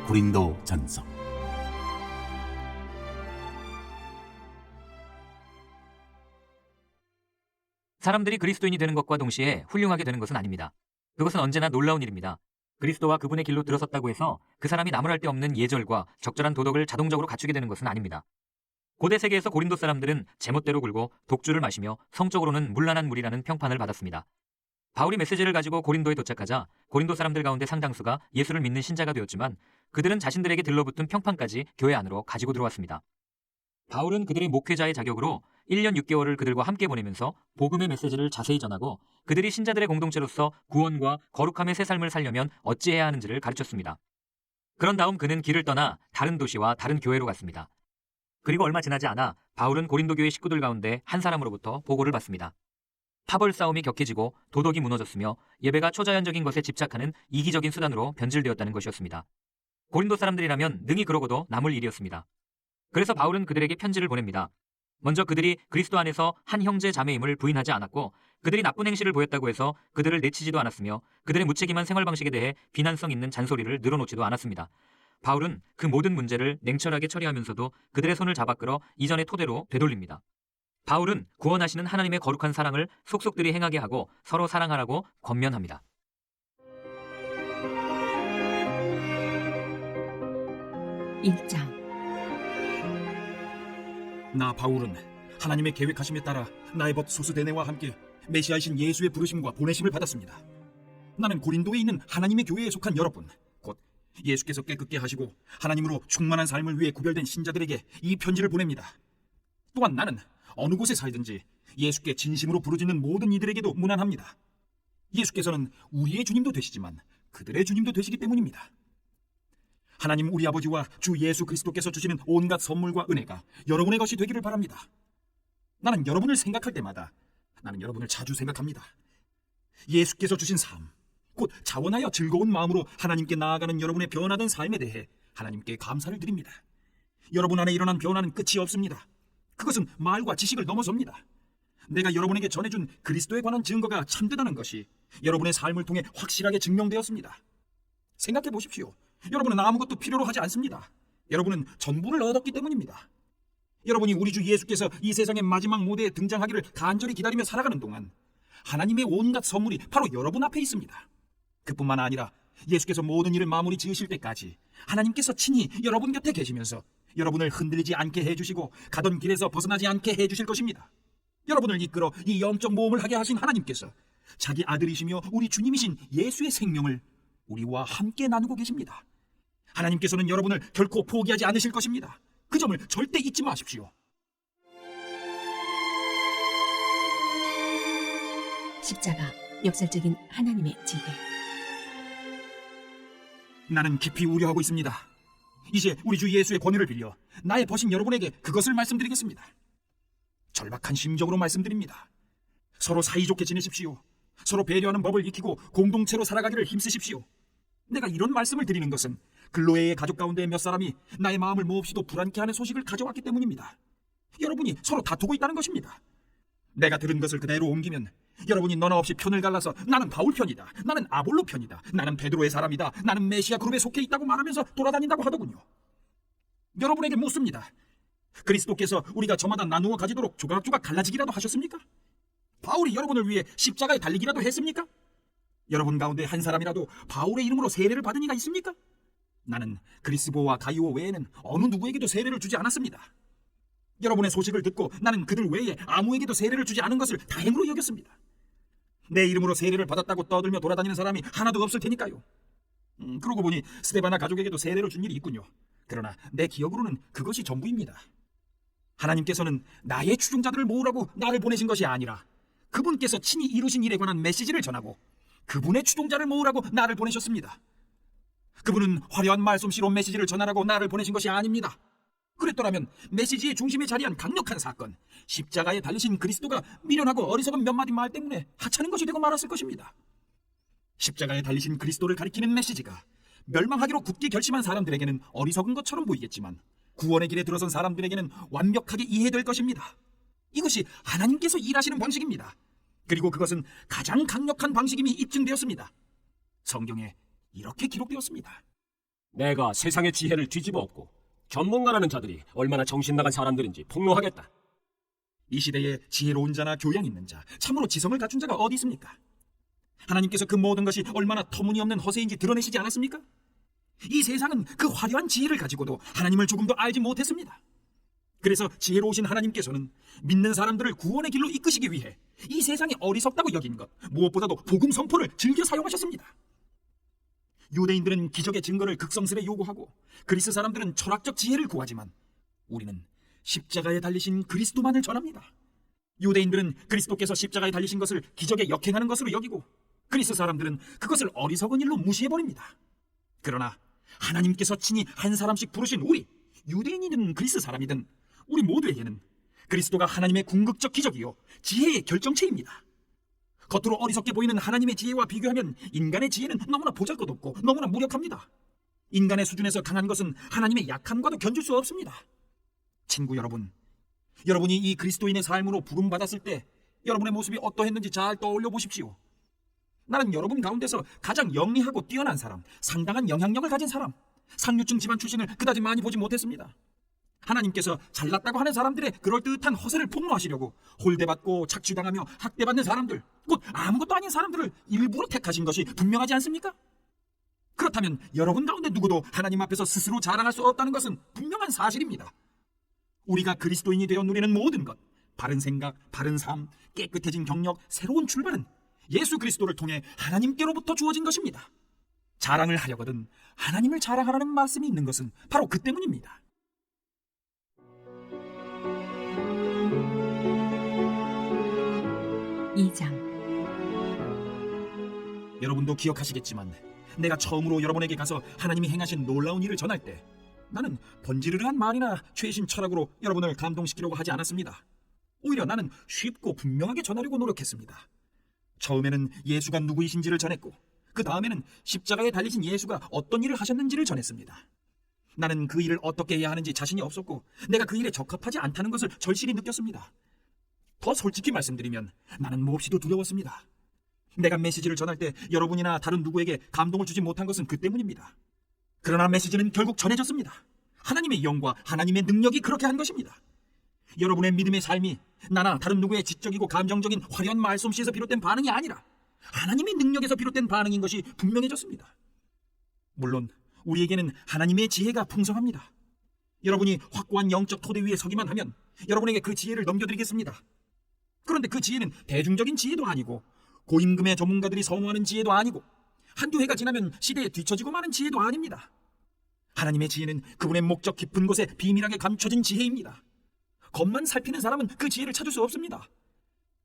고린도 전서. 사람들이 그리스도인이 되는 것과 동시에 훌륭하게 되는 것은 아닙니다. 그것은 언제나 놀라운 일입니다. 그리스도와 그분의 길로 들어섰다고 해서 그 사람이 나무랄 데 없는 예절과 적절한 도덕을 자동적으로 갖추게 되는 것은 아닙니다. 고대 세계에서 고린도 사람들은 제멋대로 굴고 독주를 마시며 성적으로는 문란한 무리라는 평판을 받았습니다. 바울이 메시지를 가지고 고린도에 도착하자 고린도 사람들 가운데 상당수가 예수를 믿는 신자가 되었지만 그들은 자신들에게 들러붙은 평판까지 교회 안으로 가지고 들어왔습니다. 바울은 그들의 목회자의 자격으로 1년 6개월을 그들과 함께 보내면서 복음의 메시지를 자세히 전하고 그들이 신자들의 공동체로서 구원과 거룩함의 새 삶을 살려면 어찌해야 하는지를 가르쳤습니다. 그런 다음 그는 길을 떠나 다른 도시와 다른 교회로 갔습니다. 그리고 얼마 지나지 않아 바울은 고린도 교회 식구들 가운데 한 사람으로부터 보고를 받습니다. 파벌 싸움이 격해지고 도덕이 무너졌으며 예배가 초자연적인 것에 집착하는 이기적인 수단으로 변질되었다는 것이었습니다. 고린도 사람들이라면 능히 그러고도 남을 일이었습니다. 그래서 바울은 그들에게 편지를 보냅니다. 먼저 그들이 그리스도 안에서 한 형제 자매임을 부인하지 않았고 그들이 나쁜 행실을 보였다고 해서 그들을 내치지도 않았으며 그들의 무책임한 생활 방식에 대해 비난성 있는 잔소리를 늘어놓지도 않았습니다. 바울은 그 모든 문제를 냉철하게 처리하면서도 그들의 손을 잡아 끌어 이전의 토대로 되돌립니다. 바울은 구원하시는 하나님의 거룩한 사랑을 속속들이 행하게 하고 서로 사랑하라고 권면합니다. 일장. 나 바울은 하나님의 계획하심에 따라 나의 벗 소스데네와 함께 메시아이신 예수의 부르심과 보내심을 받았습니다. 나는 고린도에 있는 하나님의 교회에 속한 여러분, 곧 예수께서 깨끗게 하시고 하나님으로 충만한 삶을 위해 구별된 신자들에게 이 편지를 보냅니다. 또한 나는 어느 곳에 살든지 예수께 진심으로 부르짖는 모든 이들에게도 문안합니다. 예수께서는 우리의 주님도 되시지만 그들의 주님도 되시기 때문입니다. 하나님 우리 아버지와 주 예수 그리스도께서 주시는 온갖 선물과 은혜가 여러분의 것이 되기를 바랍니다. 나는 여러분을 생각할 때마다 나는 여러분을 자주 생각합니다. 예수께서 주신 삶, 곧 자원하여 즐거운 마음으로 하나님께 나아가는 여러분의 변화된 삶에 대해 하나님께 감사를 드립니다. 여러분 안에 일어난 변화는 끝이 없습니다. 그것은 말과 지식을 넘어섭니다. 내가 여러분에게 전해준 그리스도에 관한 증거가 참되다는 것이 여러분의 삶을 통해 확실하게 증명되었습니다. 생각해 보십시오. 여러분은 아무것도 필요로 하지 않습니다. 여러분은 전부를 얻었기 때문입니다. 여러분이 우리 주 예수께서 이 세상의 마지막 무대에 등장하기를 간절히 기다리며 살아가는 동안 하나님의 온갖 선물이 바로 여러분 앞에 있습니다. 그뿐만 아니라 예수께서 모든 일을 마무리 지으실 때까지 하나님께서 친히 여러분 곁에 계시면서 여러분을 흔들리지 않게 해주시고 가던 길에서 벗어나지 않게 해주실 것입니다. 여러분을 이끌어 이 영적 모험을 하게 하신 하나님께서 자기 아들이시며 우리 주님이신 예수의 생명을 우리와 함께 나누고 계십니다. 하나님께서는 여러분을 결코 포기하지 않으실 것입니다. 그 점을 절대 잊지 마십시오. 십자가, 역설적인 하나님의 지혜. 나는 깊이 우려하고 있습니다. 이제 우리 주 예수의 권위를 빌려 나의 벗인 여러분에게 그것을 말씀드리겠습니다. 절박한 심정으로 말씀드립니다. 서로 사이좋게 지내십시오. 서로 배려하는 법을 익히고 공동체로 살아가기를 힘쓰십시오. 내가 이런 말씀을 드리는 것은 글로에의 가족 가운데 몇 사람이 나의 마음을 몹시도 불안케 하는 소식을 가져왔기 때문입니다. 여러분이 서로 다투고 있다는 것입니다. 내가 들은 것을 그대로 옮기면 여러분이 너나 없이 편을 갈라서 나는 바울 편이다, 나는 아볼로 편이다, 나는 베드로의 사람이다, 나는 메시아 그룹에 속해 있다고 말하면서 돌아다닌다고 하더군요. 여러분에게 묻습니다. 그리스도께서 우리가 저마다 나누어 가지도록 조각조각 갈라지기라도 하셨습니까? 바울이 여러분을 위해 십자가에 달리기라도 했습니까? 여러분 가운데 한 사람이라도 바울의 이름으로 세례를 받은 이가 있습니까? 나는 그리스보와 가이오 외에는 어느 누구에게도 세례를 주지 않았습니다. 여러분의 소식을 듣고 나는 그들 외에 아무에게도 세례를 주지 않은 것을 다행으로 여겼습니다. 내 이름으로 세례를 받았다고 떠들며 돌아다니는 사람이 하나도 없을 테니까요. 그러고 보니 스데바나 가족에게도 세례를 준 일이 있군요. 그러나 내 기억으로는 그것이 전부입니다. 하나님께서는 나의 추종자들을 모으라고 나를 보내신 것이 아니라 그분께서 친히 이루신 일에 관한 메시지를 전하고 그분의 추종자를 모으라고 나를 보내셨습니다. 그분은 화려한 말솜씨로 메시지를 전하라고 나를 보내신 것이 아닙니다. 그랬더라면 메시지의 중심에 자리한 강력한 사건, 십자가에 달리신 그리스도가 미련하고 어리석은 몇 마디 말 때문에 하찮은 것이 되고 말았을 것입니다. 십자가에 달리신 그리스도를 가리키는 메시지가 멸망하기로 굳게 결심한 사람들에게는 어리석은 것처럼 보이겠지만 구원의 길에 들어선 사람들에게는 완벽하게 이해될 것입니다. 이것이 하나님께서 일하시는 방식입니다. 그리고 그것은 가장 강력한 방식임이 입증되었습니다. 성경에 이렇게 기록되었습니다. 내가 세상의 지혜를 뒤집어 엎고 전문가라는 자들이 얼마나 정신나간 사람들인지 폭로하겠다. 이 시대에 지혜로운 자나 교양 있는 자, 참으로 지성을 갖춘 자가 어디 있습니까? 하나님께서 그 모든 것이 얼마나 터무니없는 허세인지 드러내시지 않았습니까? 이 세상은 그 화려한 지혜를 가지고도 하나님을 조금도 알지 못했습니다. 그래서 지혜로우신 하나님께서는 믿는 사람들을 구원의 길로 이끄시기 위해 이 세상이 어리석다고 여긴 것, 무엇보다도 복음 선포를 즐겨 사용하셨습니다. 유대인들은 기적의 증거를 극성스레 요구하고 그리스 사람들은 철학적 지혜를 구하지만 우리는 십자가에 달리신 그리스도만을 전합니다. 유대인들은 그리스도께서 십자가에 달리신 것을 기적에 역행하는 것으로 여기고 그리스 사람들은 그것을 어리석은 일로 무시해버립니다. 그러나 하나님께서 친히 한 사람씩 부르신 우리, 유대인이든 그리스 사람이든 우리 모두에게는 그리스도가 하나님의 궁극적 기적이요 지혜의 결정체입니다. 겉으로 어리석게 보이는 하나님의 지혜와 비교하면 인간의 지혜는 너무나 보잘것없고 너무나 무력합니다. 인간의 수준에서 강한 것은 하나님의 약함과도 견줄 수 없습니다. 친구 여러분, 여러분이 이 그리스도인의 삶으로 부름받았을 때 여러분의 모습이 어떠했는지 잘 떠올려 보십시오. 나는 여러분 가운데서 가장 영리하고 뛰어난 사람, 상당한 영향력을 가진 사람, 상류층 집안 출신을 그다지 많이 보지 못했습니다. 하나님께서 잘났다고 하는 사람들의 그럴듯한 허세를 폭로하시려고 홀대받고 착취당하며 학대받는 사람들, 곧 아무것도 아닌 사람들을 일부러 택하신 것이 분명하지 않습니까? 그렇다면 여러분 가운데 누구도 하나님 앞에서 스스로 자랑할 수 없다는 것은 분명한 사실입니다. 우리가 그리스도인이 되어 누리는 모든 것, 바른 생각, 바른 삶, 깨끗해진 경력, 새로운 출발은 예수 그리스도를 통해 하나님께로부터 주어진 것입니다. 자랑을 하려거든 하나님을 자랑하라는 말씀이 있는 것은 바로 그 때문입니다. 이장 여러분도 기억하시겠지만 내가 처음으로 여러분에게 가서 하나님이 행하신 놀라운 일을 전할 때 나는 번지르르한 말이나 최신 철학으로 여러분을 감동시키려고 하지 않았습니다. 오히려 나는 쉽고 분명하게 전하려고 노력했습니다. 처음에는 예수가 누구이신지를 전했고 그 다음에는 십자가에 달리신 예수가 어떤 일을 하셨는지를 전했습니다. 나는 그 일을 어떻게 해야 하는지 자신이 없었고 내가 그 일에 적합하지 않다는 것을 절실히 느꼈습니다. 더 솔직히 말씀드리면 나는 몹시도 두려웠습니다. 내가 메시지를 전할 때 여러분이나 다른 누구에게 감동을 주지 못한 것은 그 때문입니다. 그러나 메시지는 결국 전해졌습니다. 하나님의 영과 하나님의 능력이 그렇게 한 것입니다. 여러분의 믿음의 삶이 나나 다른 누구의 지적이고 감정적인 화려한 말솜씨에서 비롯된 반응이 아니라 하나님의 능력에서 비롯된 반응인 것이 분명해졌습니다. 물론 우리에게는 하나님의 지혜가 풍성합니다. 여러분이 확고한 영적 토대 위에 서기만 하면 여러분에게 그 지혜를 넘겨드리겠습니다. 그런데 그 지혜는 대중적인 지혜도 아니고 고임금의 전문가들이 선호하는 지혜도 아니고 한두 해가 지나면 시대에 뒤처지고 마는 지혜도 아닙니다. 하나님의 지혜는 그분의 목적 깊은 곳에 비밀하게 감춰진 지혜입니다. 겉만 살피는 사람은 그 지혜를 찾을 수 없습니다.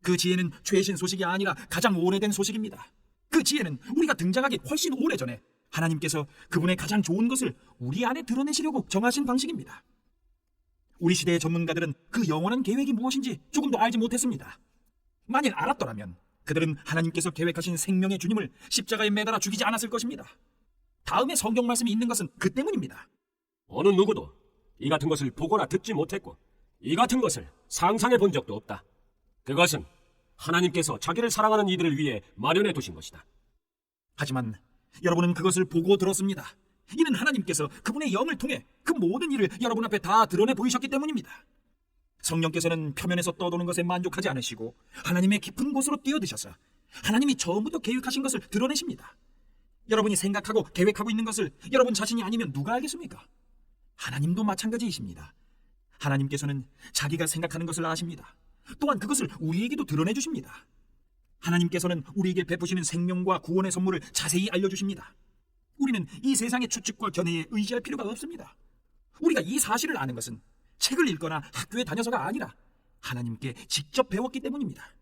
그 지혜는 최신 소식이 아니라 가장 오래된 소식입니다. 그 지혜는 우리가 등장하기 훨씬 오래전에 하나님께서 그분의 가장 좋은 것을 우리 안에 드러내시려고 정하신 방식입니다. 우리 시대의 전문가들은 그 영원한 계획이 무엇인지 조금도 알지 못했습니다. 만일 알았더라면 그들은 하나님께서 계획하신 생명의 주님을 십자가에 매달아 죽이지 않았을 것입니다. 다음에 성경 말씀이 있는 것은 그 때문입니다. 어느 누구도 이 같은 것을 보거나 듣지 못했고 이 같은 것을 상상해 본 적도 없다. 그것은 하나님께서 자기를 사랑하는 이들을 위해 마련해 두신 것이다. 하지만 여러분은 그것을 보고 들었습니다. 이는 하나님께서 그분의 영을 통해 그 모든 일을 여러분 앞에 다 드러내 보이셨기 때문입니다. 성령께서는 표면에서 떠도는 것에 만족하지 않으시고 하나님의 깊은 곳으로 뛰어드셔서 하나님이 처음부터 계획하신 것을 드러내십니다. 여러분이 생각하고 계획하고 있는 것을 여러분 자신이 아니면 누가 알겠습니까? 하나님도 마찬가지이십니다. 하나님께서는 자기가 생각하는 것을 아십니다. 또한 그것을 우리에게도 드러내 주십니다. 하나님께서는 우리에게 베푸시는 생명과 구원의 선물을 자세히 알려주십니다. 우리는 이 세상의 추측과 견해에 의지할 필요가 없습니다. 우리가 이 사실을 아는 것은 책을 읽거나 학교에 다녀서가 아니라 하나님께 직접 배웠기 때문입니다.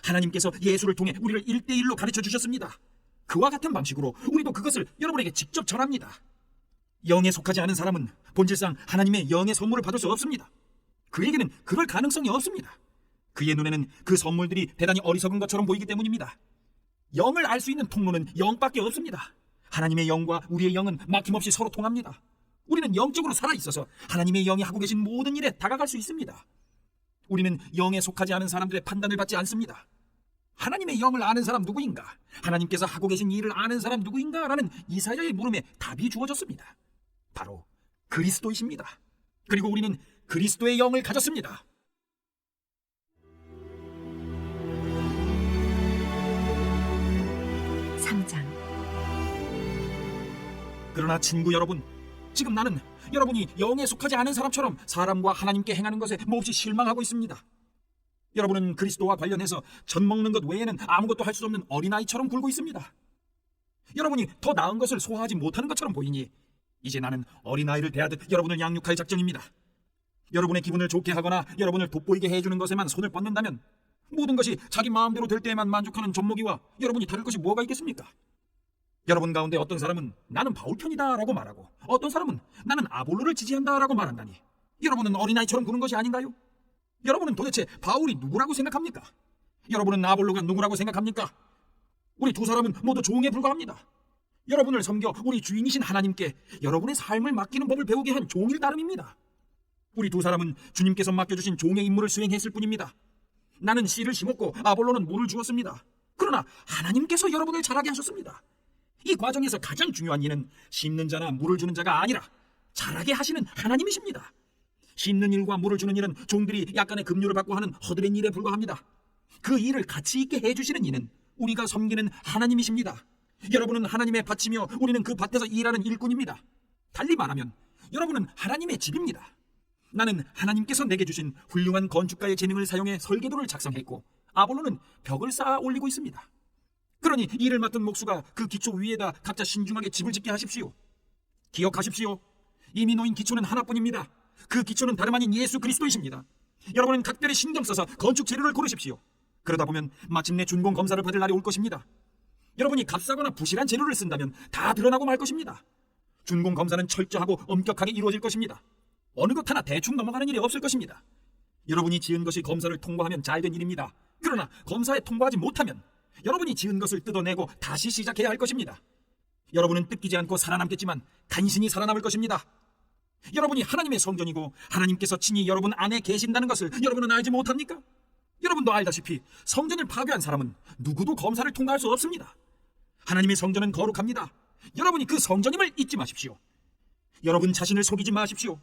하나님께서 예수를 통해 우리를 1대1로 가르쳐 주셨습니다. 그와 같은 방식으로 우리도 그것을 여러분에게 직접 전합니다. 영에 속하지 않은 사람은 본질상 하나님의 영의 선물을 받을 수 없습니다. 그에게는 그럴 가능성이 없습니다. 그의 눈에는 그 선물들이 대단히 어리석은 것처럼 보이기 때문입니다. 영을 알 수 있는 통로는 영밖에 없습니다. 하나님의 영과 우리의 영은 막힘없이 서로 통합니다. 우리는 영적으로 살아있어서 하나님의 영이 하고 계신 모든 일에 다가갈 수 있습니다. 우리는 영에 속하지 않은 사람들의 판단을 받지 않습니다. 하나님의 영을 아는 사람 누구인가? 하나님께서 하고 계신 일을 아는 사람 누구인가? 라는 이사야의 물음에 답이 주어졌습니다. 바로 그리스도이십니다. 그리고 우리는 그리스도의 영을 가졌습니다. 삼장 그러나 친구 여러분, 지금 나는 여러분이 영에 속하지 않은 사람처럼 사람과 하나님께 행하는 것에 몹시 실망하고 있습니다. 여러분은 그리스도와 관련해서 젖 먹는 것 외에는 아무것도 할 수 없는 어린아이처럼 굴고 있습니다. 여러분이 더 나은 것을 소화하지 못하는 것처럼 보이니 이제 나는 어린아이를 대하듯 여러분을 양육할 작정입니다. 여러분의 기분을 좋게 하거나 여러분을 돋보이게 해주는 것에만 손을 뻗는다면 모든 것이 자기 마음대로 될 때에만 만족하는 젖먹이와 여러분이 다를 것이 뭐가 있겠습니까? 여러분 가운데 어떤 사람은 나는 바울 편이다 라고 말하고 어떤 사람은 나는 아볼로를 지지한다 라고 말한다니 여러분은 어린아이처럼 구는 것이 아닌가요? 여러분은 도대체 바울이 누구라고 생각합니까? 여러분은 아볼로가 누구라고 생각합니까? 우리 두 사람은 모두 종에 불과합니다. 여러분을 섬겨 우리 주인이신 하나님께 여러분의 삶을 맡기는 법을 배우게 한 종일 따름입니다. 우리 두 사람은 주님께서 맡겨주신 종의 임무를 수행했을 뿐입니다. 나는 씨를 심었고 아볼로는 물을 주었습니다. 그러나 하나님께서 여러분을 자라게 하셨습니다. 이 과정에서 가장 중요한 이는 심는 자나 물을 주는 자가 아니라 자라게 하시는 하나님이십니다. 심는 일과 물을 주는 일은 종들이 약간의 급료를 받고 하는 허드렛 일에 불과합니다. 그 일을 가치 있게 해주시는 이는 우리가 섬기는 하나님이십니다. 여러분은 하나님의 밭이며 우리는 그 밭에서 일하는 일꾼입니다. 달리 말하면 여러분은 하나님의 집입니다. 나는 하나님께서 내게 주신 훌륭한 건축가의 재능을 사용해 설계도를 작성했고 아볼로는 벽을 쌓아 올리고 있습니다. 그러니 일을 맡은 목수가 그 기초 위에다 각자 신중하게 집을 짓게 하십시오. 기억하십시오. 이미 놓인 기초는 하나뿐입니다. 그 기초는 다름 아닌 예수 그리스도이십니다. 여러분은 각별히 신경 써서 건축 재료를 고르십시오. 그러다 보면 마침내 준공 검사를 받을 날이 올 것입니다. 여러분이 값싸거나 부실한 재료를 쓴다면 다 드러나고 말 것입니다. 준공 검사는 철저하고 엄격하게 이루어질 것입니다. 어느 것 하나 대충 넘어가는 일이 없을 것입니다. 여러분이 지은 것이 검사를 통과하면 잘된 일입니다. 그러나 검사에 통과하지 못하면 여러분이 지은 것을 뜯어내고 다시 시작해야 할 것입니다. 여러분은 뜯기지 않고 살아남겠지만 간신히 살아남을 것입니다. 여러분이 하나님의 성전이고 하나님께서 친히 여러분 안에 계신다는 것을 여러분은 알지 못합니까? 여러분도 알다시피 성전을 파괴한 사람은 누구도 검사를 통과할 수 없습니다. 하나님의 성전은 거룩합니다. 여러분이 그 성전임을 잊지 마십시오. 여러분 자신을 속이지 마십시오.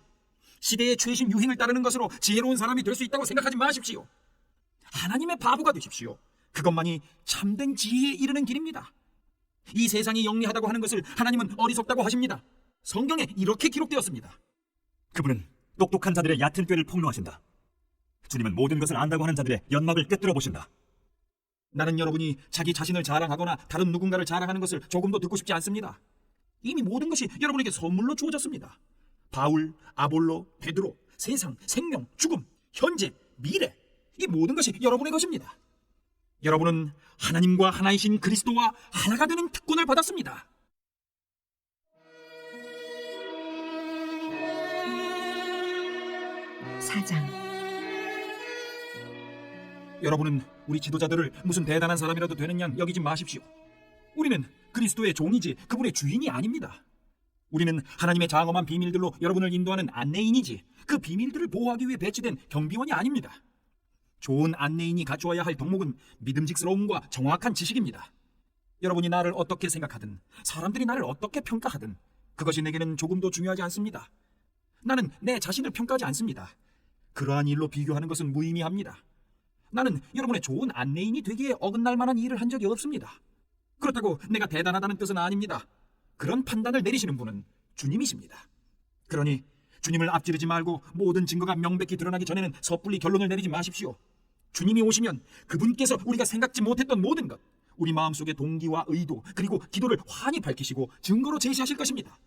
시대의 최신 유행을 따르는 것으로 지혜로운 사람이 될 수 있다고 생각하지 마십시오. 하나님의 바보가 되십시오. 그것만이 참된 지혜에 이르는 길입니다. 이 세상이 영리하다고 하는 것을 하나님은 어리석다고 하십니다. 성경에 이렇게 기록되었습니다. 그분은 똑똑한 자들의 얕은 꾀를 폭로하신다. 주님은 모든 것을 안다고 하는 자들의 연막을 꿰뚫어 보신다. 나는 여러분이 자기 자신을 자랑하거나 다른 누군가를 자랑하는 것을 조금도 듣고 싶지 않습니다. 이미 모든 것이 여러분에게 선물로 주어졌습니다. 바울, 아볼로, 베드로, 세상, 생명, 죽음, 현재, 미래, 이 모든 것이 여러분의 것입니다. 여러분은 하나님과 하나이신 그리스도와 하나가 되는 특권을 받았습니다. 사장 여러분은 우리 지도자들을 무슨 대단한 사람이라도 되는 양 여기지 마십시오. 우리는 그리스도의 종이지 그분의 주인이 아닙니다. 우리는 하나님의 장엄한 비밀들로 여러분을 인도하는 안내인이지 그 비밀들을 보호하기 위해 배치된 경비원이 아닙니다. 좋은 안내인이 갖추어야 할 덕목은 믿음직스러움과 정확한 지식입니다. 여러분이 나를 어떻게 생각하든 사람들이 나를 어떻게 평가하든 그것이 내게는 조금도 중요하지 않습니다. 나는 내 자신을 평가하지 않습니다. 그러한 일로 비교하는 것은 무의미합니다. 나는 여러분의 좋은 안내인이 되기에 어긋날 만한 일을 한 적이 없습니다. 그렇다고 내가 대단하다는 뜻은 아닙니다. 그런 판단을 내리시는 분은 주님이십니다. 그러니 주님을 앞지르지 말고 모든 증거가 명백히 드러나기 전에는 섣불리 결론을 내리지 마십시오. 주님이 오시면 그분께서 우리가 생각지 못했던 모든 것, 우리 마음속의 동기와 의도 그리고 기도를 환히 밝히시고 증거로 제시하실 것입니다.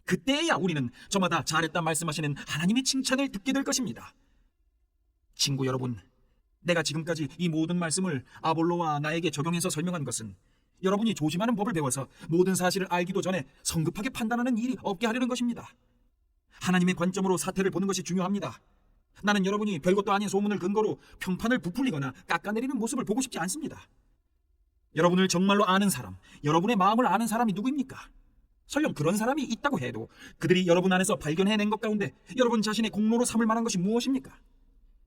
그때야 우리는 저마다 잘했다 말씀하시는 하나님의 칭찬을 듣게 될 것입니다. 친구 여러분, 내가 지금까지 이 모든 말씀을 아볼로와 나에게 적용해서 설명한 것은 여러분이 조심하는 법을 배워서 모든 사실을 알기도 전에 성급하게 판단하는 일이 없게 하려는 것입니다. 하나님의 관점으로 사태를 보는 것이 중요합니다. 나는 여러분이 별것도 아닌 소문을 근거로 평판을 부풀리거나 깎아내리는 모습을 보고 싶지 않습니다. 여러분을 정말로 아는 사람, 여러분의 마음을 아는 사람이 누구입니까? 설령 그런 사람이 있다고 해도 그들이 여러분 안에서 발견해낸 것 가운데 여러분 자신의 공로로 삼을 만한 것이 무엇입니까?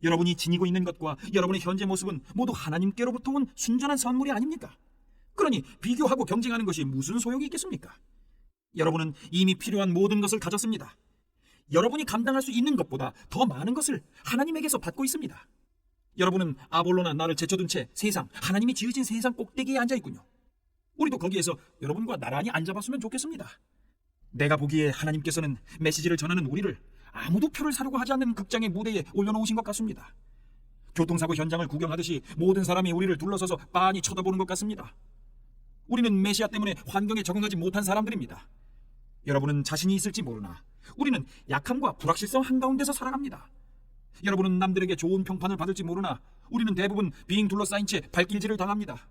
여러분이 지니고 있는 것과 여러분의 현재 모습은 모두 하나님께로부터 온 순전한 선물이 아닙니까? 그러니 비교하고 경쟁하는 것이 무슨 소용이 있겠습니까? 여러분은 이미 필요한 모든 것을 가졌습니다. 여러분이 감당할 수 있는 것보다 더 많은 것을 하나님에게서 받고 있습니다. 여러분은 아볼로나 나를 제쳐둔 채 세상, 하나님이 지으신 세상 꼭대기에 앉아있군요. 우리도 거기에서 여러분과 나란히 앉아봤으면 좋겠습니다. 내가 보기에 하나님께서는 메시지를 전하는 우리를 아무도 표를 사려고 하지 않는 극장의 무대에 올려놓으신 것 같습니다. 교통사고 현장을 구경하듯이 모든 사람이 우리를 둘러서서 빤히 쳐다보는 것 같습니다. 우리는 메시아 때문에 환경에 적응하지 못한 사람들입니다. 여러분은 자신이 있을지 모르나 우리는 약함과 불확실성 한가운데서 살아갑니다. 여러분은 남들에게 좋은 평판을 받을지 모르나 우리는 대부분 빙 둘러싸인 채 발길질을 당합니다.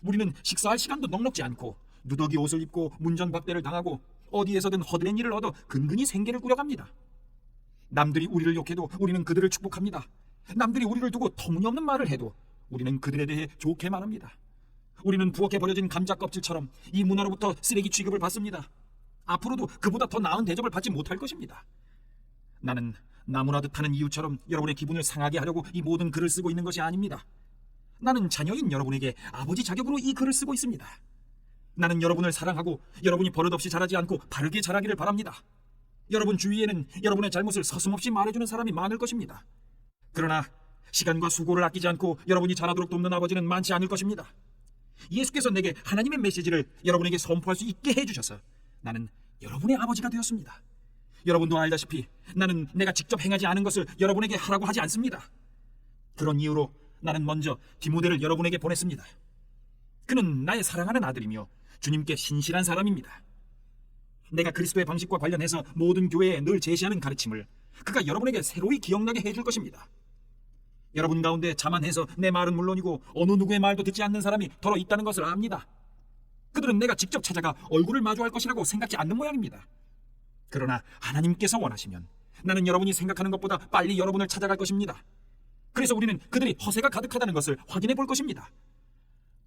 우리는 식사할 시간도 넉넉지 않고 누더기 옷을 입고 문전박대를 당하고 어디에서든 헛된 일을 얻어 근근히 생계를 꾸려갑니다. 남들이 우리를 욕해도 우리는 그들을 축복합니다. 남들이 우리를 두고 터무니없는 말을 해도 우리는 그들에 대해 좋게 말합니다. 우리는 부엌에 버려진 감자 껍질처럼 이 문화로부터 쓰레기 취급을 받습니다. 앞으로도 그보다 더 나은 대접을 받지 못할 것입니다. 나는 나무라 듯하는 이유처럼 여러분의 기분을 상하게 하려고 이 모든 글을 쓰고 있는 것이 아닙니다. 나는 자녀인 여러분에게 아버지 자격으로 이 글을 쓰고 있습니다. 나는 여러분을 사랑하고 여러분이 버릇없이 자라지 않고 바르게 자라기를 바랍니다. 여러분 주위에는 여러분의 잘못을 서슴없이 말해주는 사람이 많을 것입니다. 그러나 시간과 수고를 아끼지 않고 여러분이 자라도록 돕는 아버지는 많지 않을 것입니다. 예수께서 내게 하나님의 메시지를 여러분에게 선포할 수 있게 해주셔서 나는 여러분의 아버지가 되었습니다. 여러분도 알다시피 나는 내가 직접 행하지 않은 것을 여러분에게 하라고 하지 않습니다. 그런 이유로 나는 먼저 디모데를 여러분에게 보냈습니다. 그는 나의 사랑하는 아들이며 주님께 신실한 사람입니다. 내가 그리스도의 방식과 관련해서 모든 교회에 늘 제시하는 가르침을 그가 여러분에게 새로이 기억나게 해줄 것입니다. 여러분 가운데 자만해서 내 말은 물론이고 어느 누구의 말도 듣지 않는 사람이 더러 있다는 것을 압니다. 그들은 내가 직접 찾아가 얼굴을 마주할 것이라고 생각지 않는 모양입니다. 그러나 하나님께서 원하시면 나는 여러분이 생각하는 것보다 빨리 여러분을 찾아갈 것입니다. 그래서 우리는 그들이 허세가 가득하다는 것을 확인해 볼 것입니다.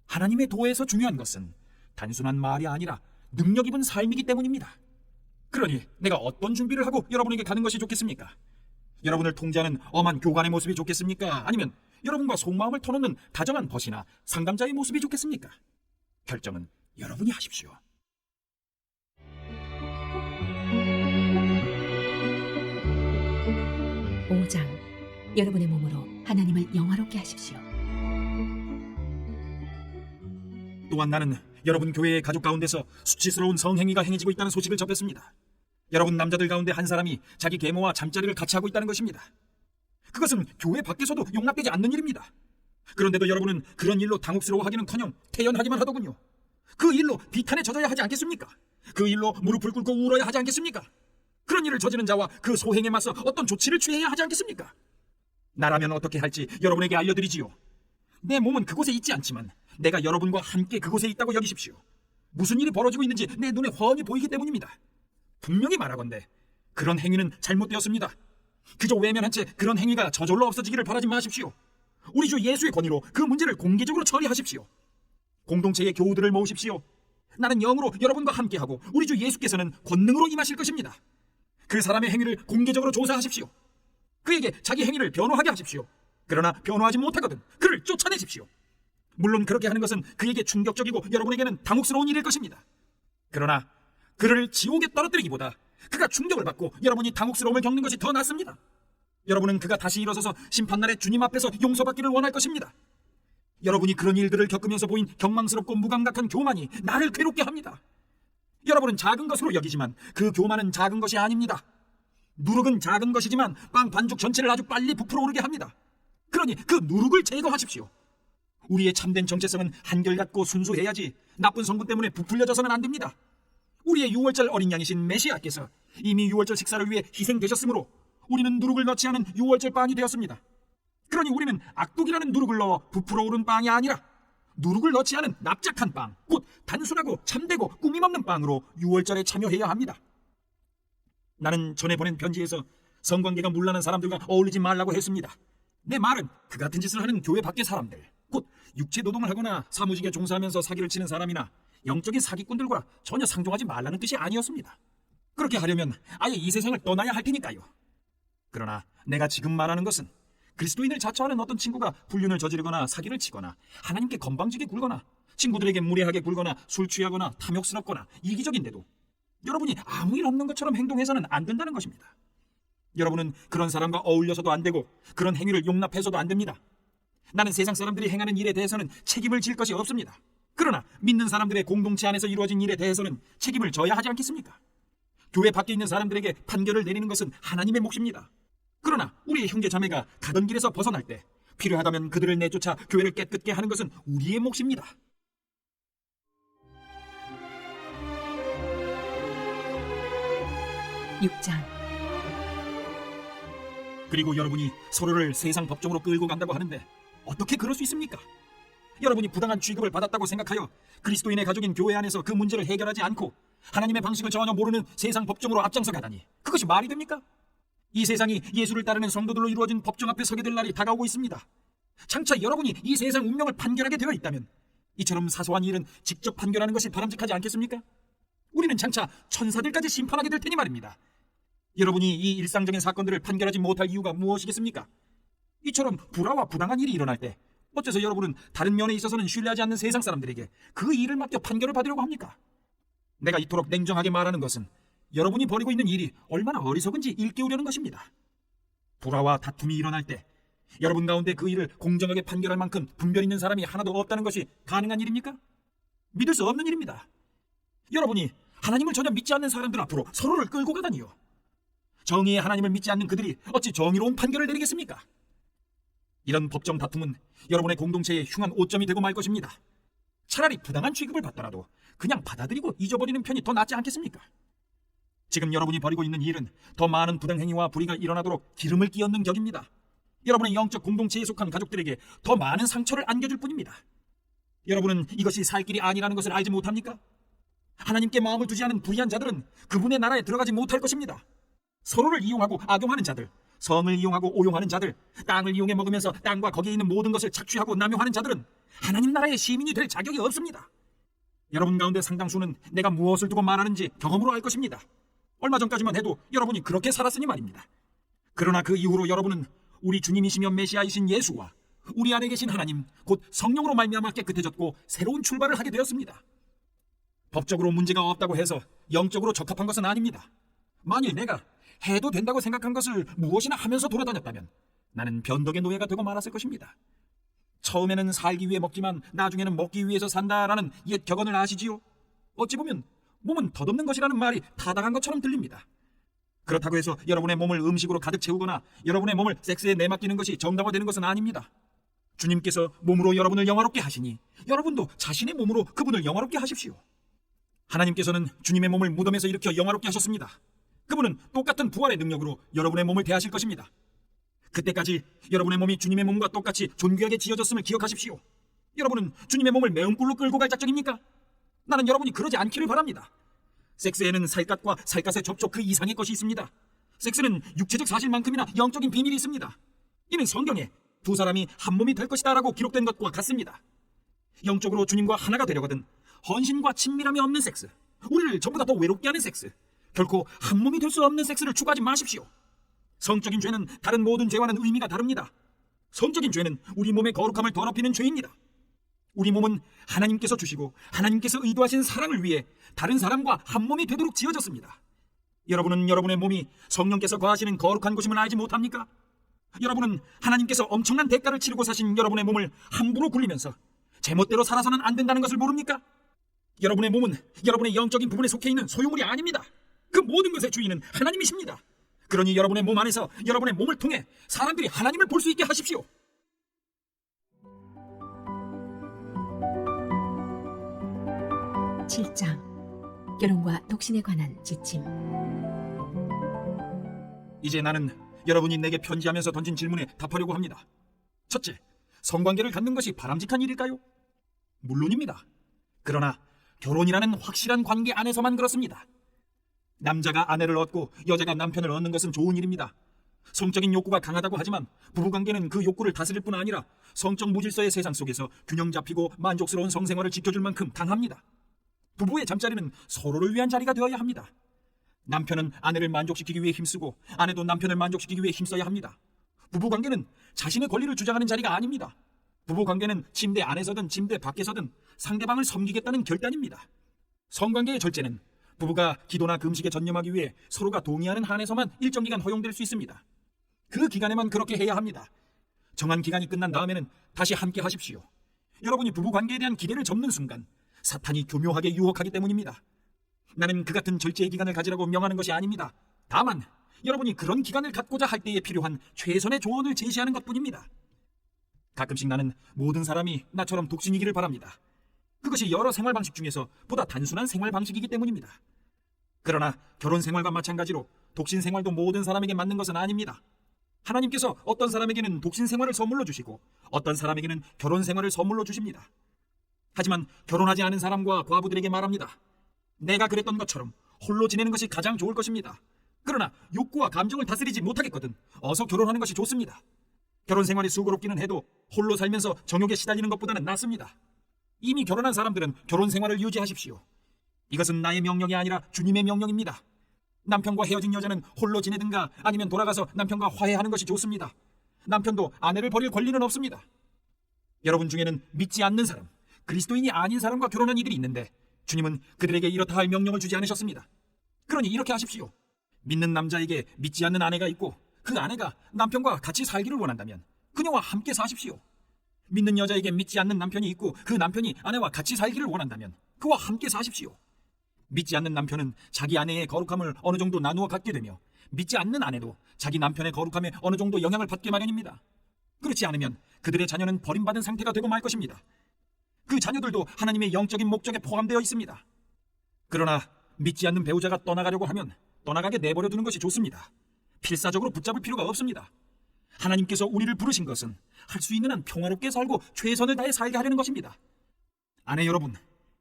하나님의 도에서 중요한 것은 단순한 말이 아니라 능력 입은 삶이기 때문입니다. 그러니 내가 어떤 준비를 하고 여러분에게 가는 것이 좋겠습니까? 여러분을 통제하는 엄한 교관의 모습이 좋겠습니까? 아니면 여러분과 속마음을 터놓는 다정한 벗이나 상담자의 모습이 좋겠습니까? 결정은 여러분이 하십시오. 오장 여러분의 몸으로 하나님을 영화롭게 하십시오. 또한 나는 여러분 교회의 가족 가운데서 수치스러운 성행위가 행해지고 있다는 소식을 접했습니다. 여러분 남자들 가운데 한 사람이 자기 계모와 잠자리를 같이 하고 있다는 것입니다. 그것은 교회 밖에서도 용납되지 않는 일입니다. 그런데도 여러분은 그런 일로 당혹스러워하기는커녕 태연하기만 하더군요. 그 일로 비탄에 젖어야 하지 않겠습니까? 그 일로 무릎을 꿇고 울어야 하지 않겠습니까? 그런 일을 저지른 자와 그 소행에 맞서 어떤 조치를 취해야 하지 않겠습니까? 나라면 어떻게 할지 여러분에게 알려드리지요. 내 몸은 그곳에 있지 않지만 내가 여러분과 함께 그곳에 있다고 여기십시오. 무슨 일이 벌어지고 있는지 내 눈에 훤히 보이기 때문입니다. 분명히 말하건대 그런 행위는 잘못되었습니다. 그저 외면한 채 그런 행위가 저절로 없어지기를 바라지 마십시오. 우리 주 예수의 권위로 그 문제를 공개적으로 처리하십시오. 공동체의 교우들을 모으십시오. 나는 영으로 여러분과 함께하고 우리 주 예수께서는 권능으로 임하실 것입니다. 그 사람의 행위를 공개적으로 조사하십시오. 그에게 자기 행위를 변호하게 하십시오. 그러나 변호하지 못하거든 그를 쫓아내십시오. 물론 그렇게 하는 것은 그에게 충격적이고 여러분에게는 당혹스러운 일일 것입니다. 그러나 그를 지옥에 떨어뜨리기보다 그가 충격을 받고 여러분이 당혹스러움을 겪는 것이 더 낫습니다. 여러분은 그가 다시 일어서서 심판날에 주님 앞에서 용서받기를 원할 것입니다. 여러분이 그런 일들을 겪으면서 보인 경망스럽고 무감각한 교만이 나를 괴롭게 합니다. 여러분은 작은 것으로 여기지만 그 교만은 작은 것이 아닙니다. 누룩은 작은 것이지만 빵 반죽 전체를 아주 빨리 부풀어 오르게 합니다. 그러니 그 누룩을 제거하십시오. 우리의 참된 정체성은 한결같고 순수해야지 나쁜 성분 때문에 부풀려져서는 안 됩니다. 우리의 6월절 어린 양이신 메시아께서 이미 6월절 식사를 위해 희생되셨으므로 우리는 누룩을 넣지 않은 6월절 빵이 되었습니다. 그러니 우리는 악독이라는 누룩을 넣어 부풀어 오른 빵이 아니라 누룩을 넣지 않은 납작한 빵, 곧 단순하고 참되고 꾸밈없는 빵으로 6월절에 참여해야 합니다. 나는 전에 보낸 편지에서 성관계가 문란한 사람들과 어울리지 말라고 했습니다. 내 말은 그 같은 짓을 하는 교회 밖의 사람들, 곧 육체 노동을 하거나 사무직에 종사하면서 사기를 치는 사람이나 영적인 사기꾼들과 전혀 상종하지 말라는 뜻이 아니었습니다. 그렇게 하려면 아예 이 세상을 떠나야 할 테니까요. 그러나 내가 지금 말하는 것은 그리스도인을 자처하는 어떤 친구가 불륜을 저지르거나 사기를 치거나 하나님께 건방지게 굴거나 친구들에게 무례하게 굴거나 술 취하거나 탐욕스럽거나 이기적인데도 여러분이 아무 일 없는 것처럼 행동해서는 안 된다는 것입니다. 여러분은 그런 사람과 어울려서도 안 되고 그런 행위를 용납해서도 안 됩니다. 나는 세상 사람들이 행하는 일에 대해서는 책임을 질 것이 없습니다. 그러나 믿는 사람들의 공동체 안에서 이루어진 일에 대해서는 책임을 져야 하지 않겠습니까? 교회 밖에 있는 사람들에게 판결을 내리는 것은 하나님의 몫입니다. 그러나 우리의 형제 자매가 가던 길에서 벗어날 때 필요하다면 그들을 내쫓아 교회를 깨끗게 하는 것은 우리의 몫입니다. 육장 그리고 여러분이 서로를 세상 법정으로 끌고 간다고 하는데 어떻게 그럴 수 있습니까? 여러분이 부당한 취급을 받았다고 생각하여 그리스도인의 가족인 교회 안에서 그 문제를 해결하지 않고 하나님의 방식을 전혀 모르는 세상 법정으로 앞장서 가다니 그것이 말이 됩니까? 이 세상이 예수를 따르는 성도들로 이루어진 법정 앞에 서게 될 날이 다가오고 있습니다. 장차 여러분이 이 세상 운명을 판결하게 되어 있다면 이처럼 사소한 일은 직접 판결하는 것이 바람직하지 않겠습니까? 우리는 장차 천사들까지 심판하게 될 테니 말입니다. 여러분이 이 일상적인 사건들을 판결하지 못할 이유가 무엇이겠습니까? 이처럼 불화와 부당한 일이 일어날 때 어째서 여러분은 다른 면에 있어서는 신뢰하지 않는 세상 사람들에게 그 일을 맡겨 판결을 받으려고 합니까? 내가 이토록 냉정하게 말하는 것은 여러분이 벌이고 있는 일이 얼마나 어리석은지 일깨우려는 것입니다. 불화와 다툼이 일어날 때 여러분 가운데 그 일을 공정하게 판결할 만큼 분별 있는 사람이 하나도 없다는 것이 가능한 일입니까? 믿을 수 없는 일입니다. 여러분이 하나님을 전혀 믿지 않는 사람들 앞으로 서로를 끌고 가다니요. 정의의 하나님을 믿지 않는 그들이 어찌 정의로운 판결을 내리겠습니까? 이런 법정 다툼은 여러분의 공동체의 흉한 오점이 되고 말 것입니다. 차라리 부당한 취급을 받더라도 그냥 받아들이고 잊어버리는 편이 더 낫지 않겠습니까? 지금 여러분이 벌이고 있는 일은 더 많은 부당행위와 불의가 일어나도록 기름을 끼얹는 격입니다. 여러분의 영적 공동체에 속한 가족들에게 더 많은 상처를 안겨줄 뿐입니다. 여러분은 이것이 살 길이 아니라는 것을 알지 못합니까? 하나님께 마음을 두지 않은 불의한 자들은 그분의 나라에 들어가지 못할 것입니다. 서로를 이용하고 악용하는 자들, 성을 이용하고 오용하는 자들, 땅을 이용해 먹으면서 땅과 거기에 있는 모든 것을 착취하고 남용하는 자들은 하나님 나라의 시민이 될 자격이 없습니다. 여러분 가운데 상당수는 내가 무엇을 두고 말하는지 경험으로 알 것입니다. 얼마 전까지만 해도 여러분이 그렇게 살았으니 말입니다. 그러나 그 이후로 여러분은 우리 주님이시며 메시아이신 예수와 우리 안에 계신 하나님, 곧 성령으로 말미암아 깨끗해졌고 새로운 출발을 하게 되었습니다. 법적으로 문제가 없다고 해서 영적으로 적합한 것은 아닙니다. 만일 내가 해도 된다고 생각한 것을 무엇이나 하면서 돌아다녔다면 나는 변덕의 노예가 되고 말았을 것입니다. 처음에는 살기 위해 먹지만 나중에는 먹기 위해서 산다라는 옛 격언을 아시지요? 어찌 보면 몸은 덧없는 것이라는 말이 타당한 것처럼 들립니다. 그렇다고 해서 여러분의 몸을 음식으로 가득 채우거나 여러분의 몸을 섹스에 내맡기는 것이 정당화되는 것은 아닙니다. 주님께서 몸으로 여러분을 영화롭게 하시니 여러분도 자신의 몸으로 그분을 영화롭게 하십시오. 하나님께서는 주님의 몸을 무덤에서 일으켜 영화롭게 하셨습니다. 그분은 똑같은 부활의 능력으로 여러분의 몸을 대하실 것입니다. 그때까지 여러분의 몸이 주님의 몸과 똑같이 존귀하게 지어졌음을 기억하십시오. 여러분은 주님의 몸을 매운꿀로 끌고 갈 작정입니까? 나는 여러분이 그러지 않기를 바랍니다. 섹스에는 살갗과 살갗의 접촉 그 이상의 것이 있습니다. 섹스는 육체적 사실만큼이나 영적인 비밀이 있습니다. 이는 성경에 두 사람이 한 몸이 될 것이다 라고 기록된 것과 같습니다. 영적으로 주님과 하나가 되려거든 헌신과 친밀함이 없는 섹스, 우리를 전부 다 외롭게 하는 섹스, 결코 한 몸이 될 수 없는 섹스를 추구하지 마십시오. 성적인 죄는 다른 모든 죄와는 의미가 다릅니다. 성적인 죄는 우리 몸의 거룩함을 더럽히는 죄입니다. 우리 몸은 하나님께서 주시고 하나님께서 의도하신 사랑을 위해 다른 사람과 한 몸이 되도록 지어졌습니다. 여러분은 여러분의 몸이 성령께서 거하시는 거룩한 곳임을 알지 못합니까? 여러분은 하나님께서 엄청난 대가를 치르고 사신 여러분의 몸을 함부로 굴리면서 제멋대로 살아서는 안 된다는 것을 모릅니까? 여러분의 몸은 여러분의 영적인 부분에 속해 있는 소유물이 아닙니다. 그 모든 것의 주인은 하나님이십니다. 그러니 여러분의 몸 안에서 여러분의 몸을 통해 사람들이 하나님을 볼 수 있게 하십시오. 칠장 결혼과 독신에 관한 지침. 이제 나는 여러분이 내게 편지하면서 던진 질문에 답하려고 합니다. 첫째, 성관계를 갖는 것이 바람직한 일일까요? 물론입니다. 그러나 결혼이라는 확실한 관계 안에서만 그렇습니다. 남자가 아내를 얻고 여자가 남편을 얻는 것은 좋은 일입니다. 성적인 욕구가 강하다고 하지만 부부관계는 그 욕구를 다스릴 뿐 아니라 성적 무질서의 세상 속에서 균형 잡히고 만족스러운 성생활을 지켜줄 만큼 강합니다. 부부의 잠자리는 서로를 위한 자리가 되어야 합니다. 남편은 아내를 만족시키기 위해 힘쓰고 아내도 남편을 만족시키기 위해 힘써야 합니다. 부부관계는 자신의 권리를 주장하는 자리가 아닙니다. 부부관계는 침대 안에서든 침대 밖에서든 상대방을 섬기겠다는 결단입니다. 성관계의 절제는 부부가 기도나 금식에 전념하기 위해 서로가 동의하는 한에서만 일정 기간 허용될 수 있습니다. 그 기간에만 그렇게 해야 합니다. 정한 기간이 끝난 다음에는 다시 함께 하십시오. 여러분이 부부관계에 대한 기대를 접는 순간 사탄이 교묘하게 유혹하기 때문입니다. 나는 그 같은 절제의 기간을 가지라고 명하는 것이 아닙니다. 다만 여러분이 그런 기간을 갖고자 할 때에 필요한 최선의 조언을 제시하는 것뿐입니다. 가끔씩 나는 모든 사람이 나처럼 독신이기를 바랍니다. 그것이 여러 생활 방식 중에서 보다 단순한 생활 방식이기 때문입니다. 그러나 결혼 생활과 마찬가지로 독신 생활도 모든 사람에게 맞는 것은 아닙니다. 하나님께서 어떤 사람에게는 독신 생활을 선물로 주시고 어떤 사람에게는 결혼 생활을 선물로 주십니다. 하지만 결혼하지 않은 사람과 과부들에게 말합니다. 내가 그랬던 것처럼 홀로 지내는 것이 가장 좋을 것입니다. 그러나 욕구와 감정을 다스리지 못하겠거든 어서 결혼하는 것이 좋습니다. 결혼 생활이 수고롭기는 해도 홀로 살면서 정욕에 시달리는 것보다는 낫습니다. 이미 결혼한 사람들은 결혼 생활을 유지하십시오. 이것은 나의 명령이 아니라 주님의 명령입니다. 남편과 헤어진 여자는 홀로 지내든가 아니면 돌아가서 남편과 화해하는 것이 좋습니다. 남편도 아내를 버릴 권리는 없습니다. 여러분 중에는 믿지 않는 사람, 그리스도인이 아닌 사람과 결혼한 이들이 있는데 주님은 그들에게 이렇다 할 명령을 주지 않으셨습니다. 그러니 이렇게 하십시오. 믿는 남자에게 믿지 않는 아내가 있고 그 아내가 남편과 같이 살기를 원한다면 그녀와 함께 사십시오. 믿는 여자에게 믿지 않는 남편이 있고 그 남편이 아내와 같이 살기를 원한다면 그와 함께 사십시오. 믿지 않는 남편은 자기 아내의 거룩함을 어느 정도 나누어 갖게 되며 믿지 않는 아내도 자기 남편의 거룩함에 어느 정도 영향을 받게 마련입니다. 그렇지 않으면 그들의 자녀는 버림받은 상태가 되고 말 것입니다. 그 자녀들도 하나님의 영적인 목적에 포함되어 있습니다. 그러나 믿지 않는 배우자가 떠나가려고 하면 떠나가게 내버려 두는 것이 좋습니다. 필사적으로 붙잡을 필요가 없습니다. 하나님께서 우리를 부르신 것은 할 수 있는 한 평화롭게 살고 최선을 다해 살게 하려는 것입니다. 아내 여러분,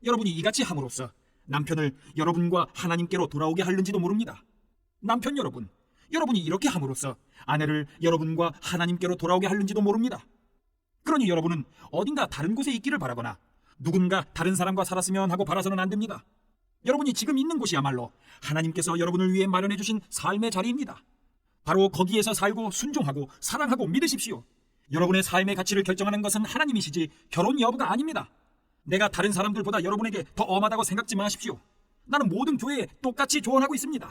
여러분이 이같이 함으로써 남편을 여러분과 하나님께로 돌아오게 하는지도 모릅니다. 남편 여러분, 여러분이 이렇게 함으로써 아내를 여러분과 하나님께로 돌아오게 하는지도 모릅니다. 그러니 여러분은 어딘가 다른 곳에 있기를 바라거나 누군가 다른 사람과 살았으면 하고 바라서는 안 됩니다. 여러분이 지금 있는 곳이야말로 하나님께서 여러분을 위해 마련해 주신 삶의 자리입니다. 바로 거기에서 살고 순종하고 사랑하고 믿으십시오. 여러분의 삶의 가치를 결정하는 것은 하나님이시지 결혼 여부가 아닙니다. 내가 다른 사람들보다 여러분에게 더 엄하다고 생각지 마십시오. 나는 모든 교회에 똑같이 조언하고 있습니다.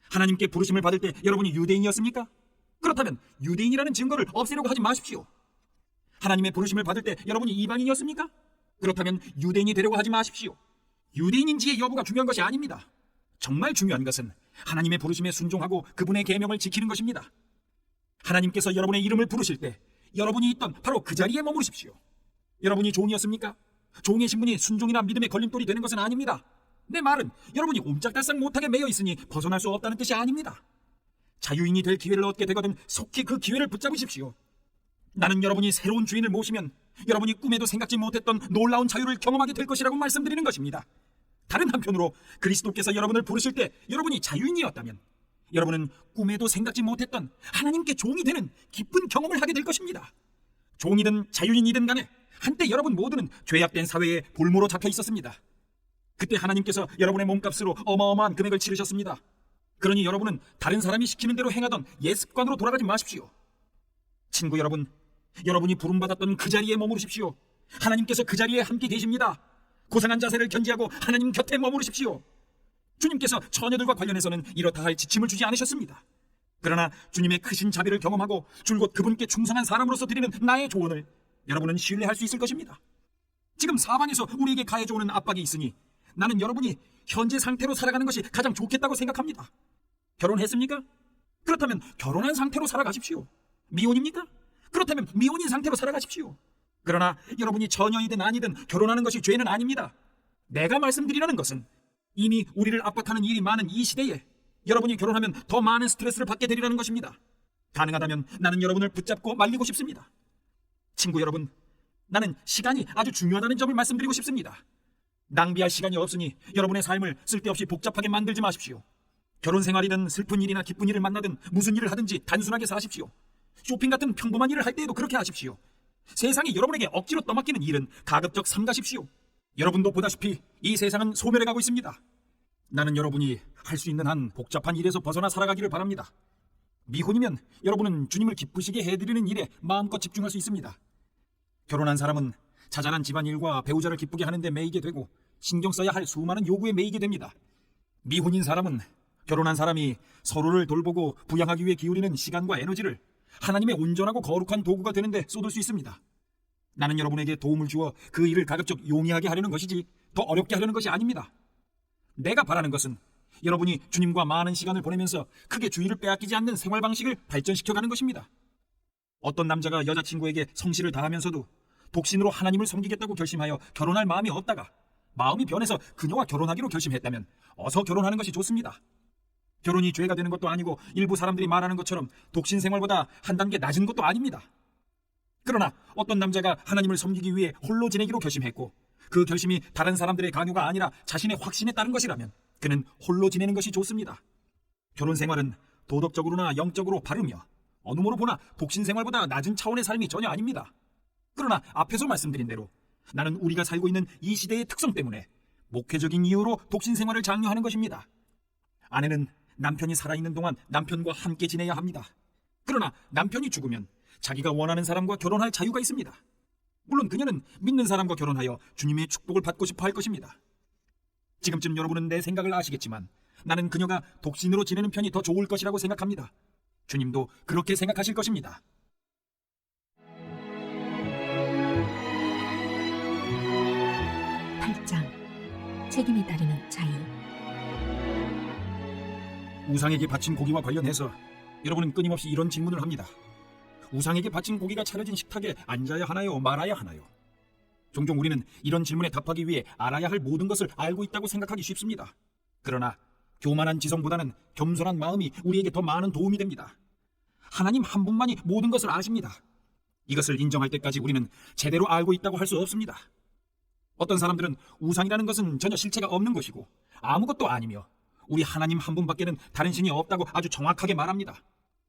하나님께 부르심을 받을 때 여러분이 유대인이었습니까? 그렇다면 유대인이라는 증거를 없애려고 하지 마십시오. 하나님의 부르심을 받을 때 여러분이 이방인이었습니까? 그렇다면 유대인이 되려고 하지 마십시오. 유대인인지의 여부가 중요한 것이 아닙니다. 정말 중요한 것은 하나님의 부르심에 순종하고 그분의 계명을 지키는 것입니다. 하나님께서 여러분의 이름을 부르실 때 여러분이 있던 바로 그 자리에 머무르십시오. 여러분이 종이었습니까? 종의 신분이 순종이나 믿음의 걸림돌이 되는 것은 아닙니다. 내 말은 여러분이 옴짝달싹 못하게 매여 있으니 벗어날 수 없다는 뜻이 아닙니다. 자유인이 될 기회를 얻게 되거든 속히 그 기회를 붙잡으십시오. 나는 여러분이 새로운 주인을 모시면 여러분이 꿈에도 생각지 못했던 놀라운 자유를 경험하게 될 것이라고 말씀드리는 것입니다. 다른 한편으로 그리스도께서 여러분을 부르실 때 여러분이 자유인이었다면 여러분은 꿈에도 생각지 못했던 하나님께 종이 되는 기쁜 경험을 하게 될 것입니다. 종이든 자유인이든 간에 한때 여러분 모두는 죄악된 사회에 볼모로 잡혀 있었습니다. 그때 하나님께서 여러분의 몸값으로 어마어마한 금액을 치르셨습니다. 그러니 여러분은 다른 사람이 시키는 대로 행하던 옛 습관으로 돌아가지 마십시오. 친구 여러분, 여러분이 부름받았던 그 자리에 머무르십시오. 하나님께서 그 자리에 함께 계십니다. 고상한 자세를 견지하고 하나님 곁에 머무르십시오. 주님께서 처녀들과 관련해서는 이렇다 할 지침을 주지 않으셨습니다. 그러나 주님의 크신 자비를 경험하고 줄곧 그분께 충성한 사람으로서 드리는 나의 조언을 여러분은 신뢰할 수 있을 것입니다. 지금 사방에서 우리에게 가해져오는 압박이 있으니 나는 여러분이 현재 상태로 살아가는 것이 가장 좋겠다고 생각합니다. 결혼했습니까? 그렇다면 결혼한 상태로 살아가십시오. 미혼입니까? 그렇다면 미혼인 상태로 살아가십시오. 그러나 여러분이 처녀이든 아니든 결혼하는 것이 죄는 아닙니다. 내가 말씀드리려는 것은 이미 우리를 압박하는 일이 많은 이 시대에 여러분이 결혼하면 더 많은 스트레스를 받게 되리라는 것입니다. 가능하다면 나는 여러분을 붙잡고 말리고 싶습니다. 친구 여러분, 나는 시간이 아주 중요하다는 점을 말씀드리고 싶습니다. 낭비할 시간이 없으니 여러분의 삶을 쓸데없이 복잡하게 만들지 마십시오. 결혼 생활이든 슬픈 일이나 기쁜 일을 만나든 무슨 일을 하든지 단순하게 사십시오. 쇼핑 같은 평범한 일을 할 때에도 그렇게 하십시오. 세상이 여러분에게 억지로 떠맡기는 일은 가급적 삼가십시오. 여러분도 보다시피 이 세상은 소멸해 가고 있습니다. 나는 여러분이 할 수 있는 한 복잡한 일에서 벗어나 살아가기를 바랍니다. 미혼이면 여러분은 주님을 기쁘시게 해드리는 일에 마음껏 집중할 수 있습니다. 결혼한 사람은 자잘한 집안일과 배우자를 기쁘게 하는 데 매이게 되고 신경 써야 할 수많은 요구에 매이게 됩니다. 미혼인 사람은 결혼한 사람이 서로를 돌보고 부양하기 위해 기울이는 시간과 에너지를 하나님의 온전하고 거룩한 도구가 되는데 쏟을 수 있습니다. 나는 여러분에게 도움을 주어 그 일을 가급적 용이하게 하려는 것이지 더 어렵게 하려는 것이 아닙니다. 내가 바라는 것은 여러분이 주님과 많은 시간을 보내면서 크게 주의를 빼앗기지 않는 생활 방식을 발전시켜가는 것입니다. 어떤 남자가 여자친구에게 성실을 다하면서도 독신으로 하나님을 섬기겠다고 결심하여 결혼할 마음이 없다가 마음이 변해서 그녀와 결혼하기로 결심했다면 어서 결혼하는 것이 좋습니다. 결혼이 죄가 되는 것도 아니고 일부 사람들이 말하는 것처럼 독신 생활보다 한 단계 낮은 것도 아닙니다. 그러나 어떤 남자가 하나님을 섬기기 위해 홀로 지내기로 결심했고 그 결심이 다른 사람들의 강요가 아니라 자신의 확신에 따른 것이라면 그는 홀로 지내는 것이 좋습니다. 결혼 생활은 도덕적으로나 영적으로 바르며 어느 모로 보나 독신 생활보다 낮은 차원의 삶이 전혀 아닙니다. 그러나 앞에서 말씀드린 대로 나는 우리가 살고 있는 이 시대의 특성 때문에 목회적인 이유로 독신 생활을 장려하는 것입니다. 아내는 남편이 살아있는 동안 남편과 함께 지내야 합니다. 그러나 남편이 죽으면 자기가 원하는 사람과 결혼할 자유가 있습니다. 물론 그녀는 믿는 사람과 결혼하여 주님의 축복을 받고 싶어 할 것입니다. 지금쯤 여러분은 내 생각을 아시겠지만 나는 그녀가 독신으로 지내는 편이 더 좋을 것이라고 생각합니다. 주님도 그렇게 생각하실 것입니다. 책임이 따르는 자유. 우상에게 바친 고기와 관련해서 여러분은 끊임없이 이런 질문을 합니다. 우상에게 바친 고기가 차려진 식탁에 앉아야 하나요? 말아야 하나요? 종종 우리는 이런 질문에 답하기 위해 알아야 할 모든 것을 알고 있다고 생각하기 쉽습니다. 그러나 교만한 지성보다는 겸손한 마음이 우리에게 더 많은 도움이 됩니다. 하나님 한 분만이 모든 것을 아십니다. 이것을 인정할 때까지 우리는 제대로 알고 있다고 할 수 없습니다. 어떤 사람들은 우상이라는 것은 전혀 실체가 없는 것이고 아무것도 아니며 우리 하나님 한 분밖에는 다른 신이 없다고 아주 정확하게 말합니다.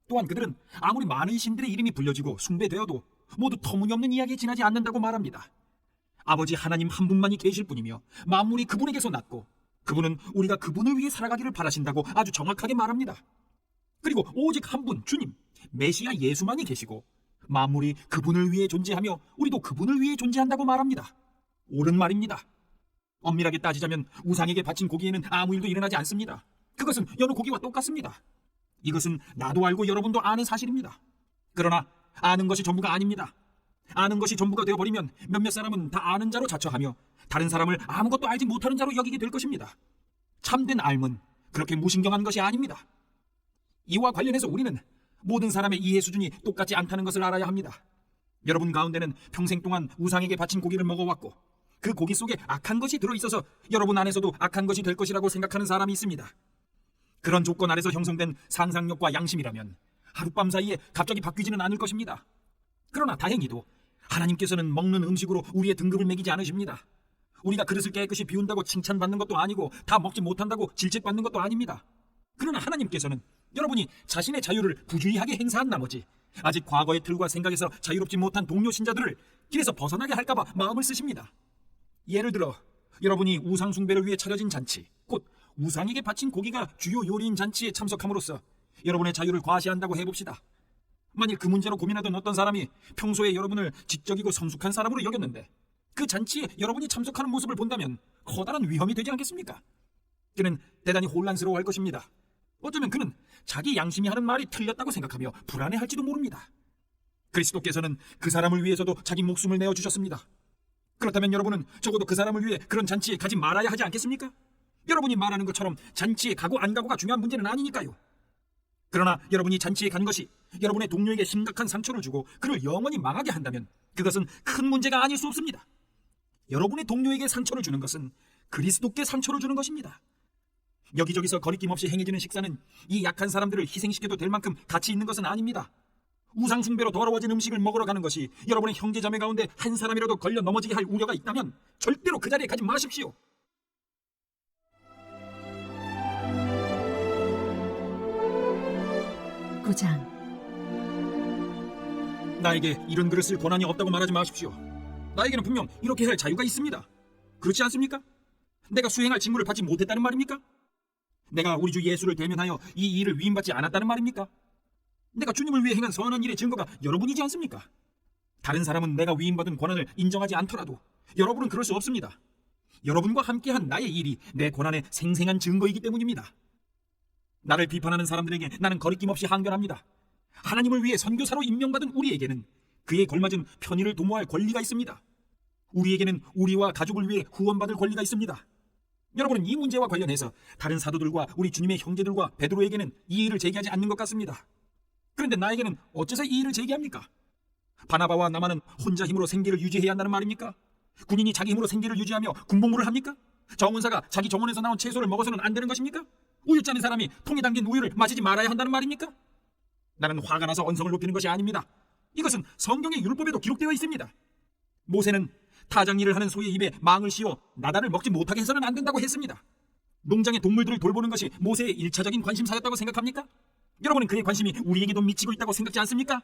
또한 그들은 아무리 많은 신들의 이름이 불려지고 숭배되어도 모두 터무니없는 이야기에 지나지 않는다고 말합니다. 아버지 하나님 한 분만이 계실 뿐이며 만물이 그분에게서 났고 그분은 우리가 그분을 위해 살아가기를 바라신다고 아주 정확하게 말합니다. 그리고 오직 한 분, 주님, 메시아 예수만이 계시고 만물이 그분을 위해 존재하며 우리도 그분을 위해 존재한다고 말합니다. 옳은 말입니다. 엄밀하게 따지자면 우상에게 바친 고기에는 아무 일도 일어나지 않습니다. 그것은 여느 고기와 똑같습니다. 이것은 나도 알고 여러분도 아는 사실입니다. 그러나 아는 것이 전부가 아닙니다. 아는 것이 전부가 되어버리면 몇몇 사람은 다 아는 자로 자처하며 다른 사람을 아무것도 알지 못하는 자로 여기게 될 것입니다. 참된 알문, 그렇게 무신경한 것이 아닙니다. 이와 관련해서 우리는 모든 사람의 이해 수준이 똑같지 않다는 것을 알아야 합니다. 여러분 가운데는 평생 동안 우상에게 바친 고기를 먹어왔고 그 고기 속에 악한 것이 들어있어서 여러분 안에서도 악한 것이 될 것이라고 생각하는 사람이 있습니다. 그런 조건 아래서 형성된 상상력과 양심이라면 하룻밤 사이에 갑자기 바뀌지는 않을 것입니다. 그러나 다행히도 하나님께서는 먹는 음식으로 우리의 등급을 매기지 않으십니다. 우리가 그릇을 깨끗이 비운다고 칭찬받는 것도 아니고 다 먹지 못한다고 질책받는 것도 아닙니다. 그러나 하나님께서는 여러분이 자신의 자유를 부주의하게 행사한 나머지 아직 과거의 틀과 생각에서 자유롭지 못한 동료 신자들을 길에서 벗어나게 할까봐 마음을 쓰십니다. 예를 들어 여러분이 우상 숭배를 위해 차려진 잔치, 곧 우상에게 바친 고기가 주요 요리인 잔치에 참석함으로써 여러분의 자유를 과시한다고 해봅시다. 만일 그 문제로 고민하던 어떤 사람이 평소에 여러분을 지적이고 성숙한 사람으로 여겼는데 그 잔치에 여러분이 참석하는 모습을 본다면 커다란 위험이 되지 않겠습니까? 그는 대단히 혼란스러워할 것입니다. 어쩌면 그는 자기 양심이 하는 말이 틀렸다고 생각하며 불안해할지도 모릅니다. 그리스도께서는 그 사람을 위해서도 자기 목숨을 내어주셨습니다. 그렇다면 여러분은 적어도 그 사람을 위해 그런 잔치에 가지 말아야 하지 않겠습니까? 여러분이 말하는 것처럼 잔치에 가고 안 가고가 중요한 문제는 아니니까요. 그러나 여러분이 잔치에 간 것이 여러분의 동료에게 심각한 상처를 주고 그를 영원히 망하게 한다면 그것은 큰 문제가 아닐 수 없습니다. 여러분의 동료에게 상처를 주는 것은 그리스도께 상처를 주는 것입니다. 여기저기서 거리낌 없이 행해지는 식사는 이 약한 사람들을 희생시켜도 될 만큼 가치 있는 것은 아닙니다. 우상숭배로 더러워진 음식을 먹으러 가는 것이 여러분의 형제자매 가운데 한 사람이라도 걸려 넘어지게 할 우려가 있다면 절대로 그 자리에 가지 마십시오. 구장. 나에게 이런 글을 쓸 권한이 없다고 말하지 마십시오. 나에게는 분명 이렇게 할 자유가 있습니다. 그렇지 않습니까? 내가 수행할 직무를 받지 못했다는 말입니까? 내가 우리 주 예수를 대면하여 이 일을 위임받지 않았다는 말입니까? 내가 주님을 위해 행한 선한 일의 증거가 여러분이지 않습니까? 다른 사람은 내가 위임받은 권한을 인정하지 않더라도 여러분은 그럴 수 없습니다. 여러분과 함께한 나의 일이 내 권한의 생생한 증거이기 때문입니다. 나를 비판하는 사람들에게 나는 거리낌 없이 항변합니다. 하나님을 위해 선교사로 임명받은 우리에게는 그에 걸맞은 편의를 도모할 권리가 있습니다. 우리에게는 우리와 가족을 위해 후원받을 권리가 있습니다. 여러분은 이 문제와 관련해서 다른 사도들과 우리 주님의 형제들과 베드로에게는 이의를 제기하지 않는 것 같습니다. 그런데 나에게는 어째서 이의를 제기합니까? 바나바와 나만은 혼자 힘으로 생계를 유지해야 한다는 말입니까? 군인이 자기 힘으로 생계를 유지하며 군복무를 합니까? 정원사가 자기 정원에서 나온 채소를 먹어서는 안 되는 것입니까? 우유 짜는 사람이 통에 담긴 우유를 마시지 말아야 한다는 말입니까? 나는 화가 나서 언성을 높이는 것이 아닙니다. 이것은 성경의 율법에도 기록되어 있습니다. 모세는 타작 일을 하는 소의 입에 망을 씌워 나다를 먹지 못하게 해서는 안 된다고 했습니다. 농장의 동물들을 돌보는 것이 모세의 일차적인 관심사였다고 생각합니까? 여러분은 그의 관심이 우리에게도 미치고 있다고 생각지 않습니까?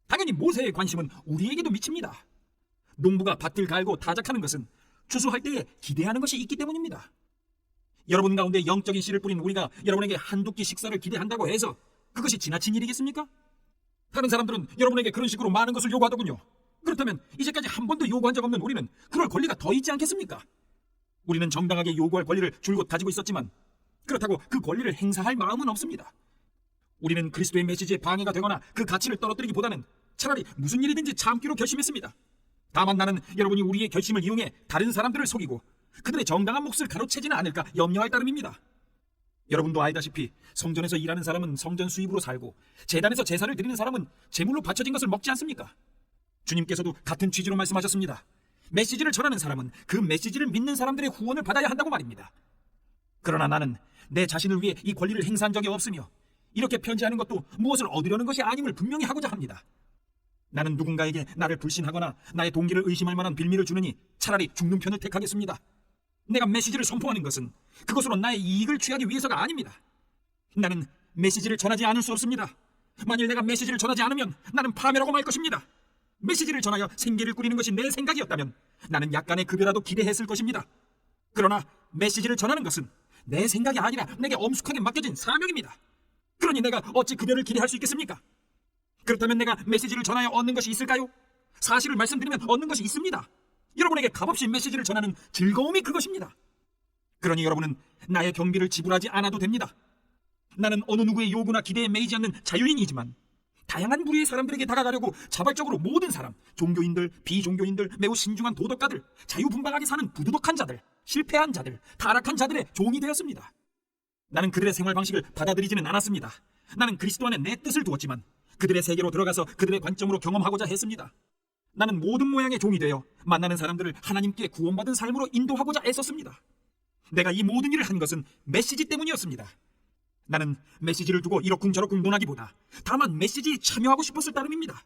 당연히 모세의 관심은 우리에게도 미칩니다. 농부가 밭을 갈고 타작하는 것은 추수할 때에 기대하는 것이 있기 때문입니다. 여러분 가운데 영적인 씨를 뿌린 우리가 여러분에게 한두 끼 식사를 기대한다고 해서 그것이 지나친 일이겠습니까? 다른 사람들은 여러분에게 그런 식으로 많은 것을 요구하더군요. 그렇다면 이제까지 한 번도 요구한 적 없는 우리는 그럴 권리가 더 있지 않겠습니까? 우리는 정당하게 요구할 권리를 줄곧 가지고 있었지만 그렇다고 그 권리를 행사할 마음은 없습니다. 우리는 그리스도의 메시지에 방해가 되거나 그 가치를 떨어뜨리기보다는 차라리 무슨 일이든지 참기로 결심했습니다. 다만 나는 여러분이 우리의 결심을 이용해 다른 사람들을 속이고 그들의 정당한 몫을 가로채지는 않을까 염려할 따름입니다. 여러분도 알다시피 성전에서 일하는 사람은 성전 수입으로 살고 제단에서 제사를 드리는 사람은 제물로 바쳐진 것을 먹지 않습니까? 주님께서도 같은 취지로 말씀하셨습니다. 메시지를 전하는 사람은 그 메시지를 믿는 사람들의 후원을 받아야 한다고 말입니다. 그러나 나는 내 자신을 위해 이 권리를 행사한 적이 없으며 이렇게 편지하는 것도 무엇을 얻으려는 것이 아님을 분명히 하고자 합니다. 나는 누군가에게 나를 불신하거나 나의 동기를 의심할 만한 빌미를 주느니 차라리 죽는 편을 택하겠습니다. 내가 메시지를 선포하는 것은 그것으로 나의 이익을 취하기 위해서가 아닙니다. 나는 메시지를 전하지 않을 수 없습니다. 만일 내가 메시지를 전하지 않으면 나는 파멸하고 말 것입니다. 메시지를 전하여 생계를 꾸리는 것이 내 생각이었다면 나는 약간의 급여라도 기대했을 것입니다. 그러나 메시지를 전하는 것은 내 생각이 아니라 내게 엄숙하게 맡겨진 사명입니다. 그러니 내가 어찌 급여를 기대할 수 있겠습니까? 그렇다면 내가 메시지를 전하여 얻는 것이 있을까요? 사실을 말씀드리면 얻는 것이 있습니다. 여러분에게 값없이 메시지를 전하는 즐거움이 그것입니다. 그러니 여러분은 나의 경비를 지불하지 않아도 됩니다. 나는 어느 누구의 요구나 기대에 매이지 않는 자유인이지만 다양한 부류의 사람들에게 다가가려고 자발적으로 모든 사람, 종교인들, 비종교인들, 매우 신중한 도덕가들, 자유분방하게 사는 부도덕한 자들, 실패한 자들, 타락한 자들의 종이 되었습니다. 나는 그들의 생활 방식을 받아들이지는 않았습니다. 나는 그리스도 안에 내 뜻을 두었지만 그들의 세계로 들어가서 그들의 관점으로 경험하고자 했습니다. 나는 모든 모양의 종이 되어 만나는 사람들을 하나님께 구원받은 삶으로 인도하고자 애썼습니다. 내가 이 모든 일을 한 것은 메시지 때문이었습니다. 나는 메시지를 두고 이러쿵저러쿵 논하기보다 다만 메시지에 참여하고 싶었을 따름입니다.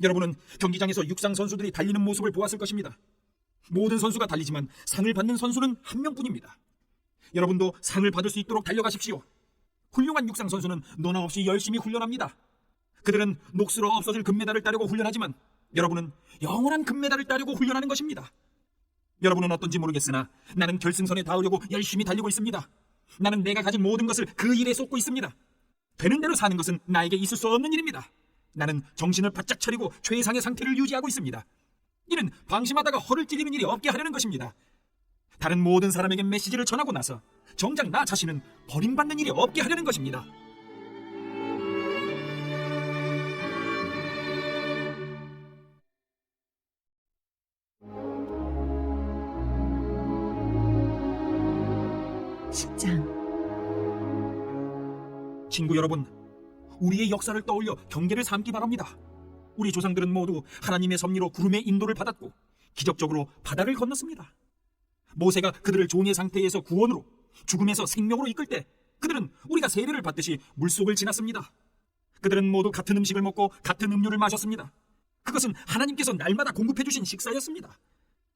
여러분은 경기장에서 육상 선수들이 달리는 모습을 보았을 것입니다. 모든 선수가 달리지만 상을 받는 선수는 한 명뿐입니다. 여러분도 상을 받을 수 있도록 달려가십시오. 훌륭한 육상 선수는 너나 없이 열심히 훈련합니다. 그들은 녹슬어 없어질 금메달을 따려고 훈련하지만 여러분은 영원한 금메달을 따려고 훈련하는 것입니다. 여러분은 어떤지 모르겠으나 나는 결승선에 닿으려고 열심히 달리고 있습니다. 나는 내가 가진 모든 것을 그 일에 쏟고 있습니다. 되는 대로 사는 것은 나에게 있을 수 없는 일입니다. 나는 정신을 바짝 차리고 최상의 상태를 유지하고 있습니다. 이는 방심하다가 허를 찔리는 일이 없게 하려는 것입니다. 다른 모든 사람에게 메시지를 전하고 나서 정작 나 자신은 버림받는 일이 없게 하려는 것입니다. 친구 여러분, 우리의 역사를 떠올려 경계를 삼기 바랍니다. 우리 조상들은 모두 하나님의 섭리로 구름의 인도를 받았고 기적적으로 바다를 건넜습니다. 모세가 그들을 종의 상태에서 구원으로, 죽음에서 생명으로 이끌 때 그들은 우리가 세례를 받듯이 물속을 지났습니다. 그들은 모두 같은 음식을 먹고 같은 음료를 마셨습니다. 그것은 하나님께서 날마다 공급해 주신 식사였습니다.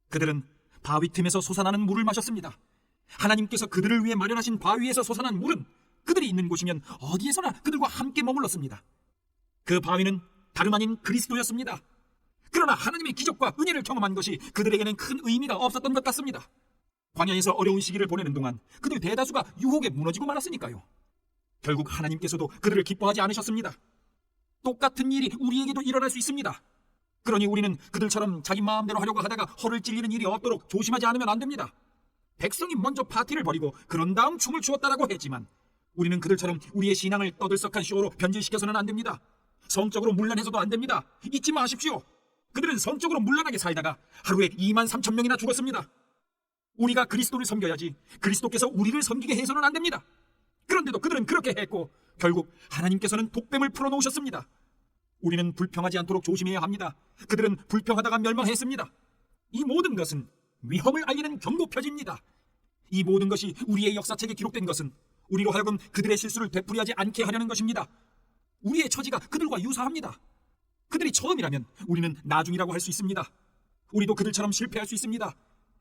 그들은 바위 틈에서 솟아나는 물을 마셨습니다. 하나님께서 그들을 위해 마련하신 바위에서 솟아난 물은 그들이 있는 곳이면 어디에서나 그들과 함께 머물렀습니다. 그 바위는 다름 아닌 그리스도였습니다. 그러나 하나님의 기적과 은혜를 경험한 것이 그들에게는 큰 의미가 없었던 것 같습니다. 광야에서 어려운 시기를 보내는 동안 그들 대다수가 유혹에 무너지고 말았으니까요. 결국 하나님께서도 그들을 기뻐하지 않으셨습니다. 똑같은 일이 우리에게도 일어날 수 있습니다. 그러니 우리는 그들처럼 자기 마음대로 하려고 하다가 허를 찔리는 일이 없도록 조심하지 않으면 안 됩니다. 백성이 먼저 파티를 벌이고 그런 다음 춤을 추었다라고 했지만 우리는 그들처럼 우리의 신앙을 떠들썩한 쇼로 변질시켜서는 안 됩니다. 성적으로 문란해서도 안 됩니다. 잊지 마십시오. 그들은 성적으로 문란하게 살다가 하루에 23,000명이나 죽었습니다. 우리가 그리스도를 섬겨야지 그리스도께서 우리를 섬기게 해서는 안 됩니다. 그런데도 그들은 그렇게 했고 결국 하나님께서는 독뱀을 풀어놓으셨습니다. 우리는 불평하지 않도록 조심해야 합니다. 그들은 불평하다가 멸망했습니다. 이 모든 것은 위험을 알리는 경고표지입니다. 이 모든 것이 우리의 역사책에 기록된 것은 우리로 하여금 그들의 실수를 되풀이하지 않게 하려는 것입니다. 우리의 처지가 그들과 유사합니다. 그들이 처음이라면 우리는 나중이라고 할 수 있습니다. 우리도 그들처럼 실패할 수 있습니다.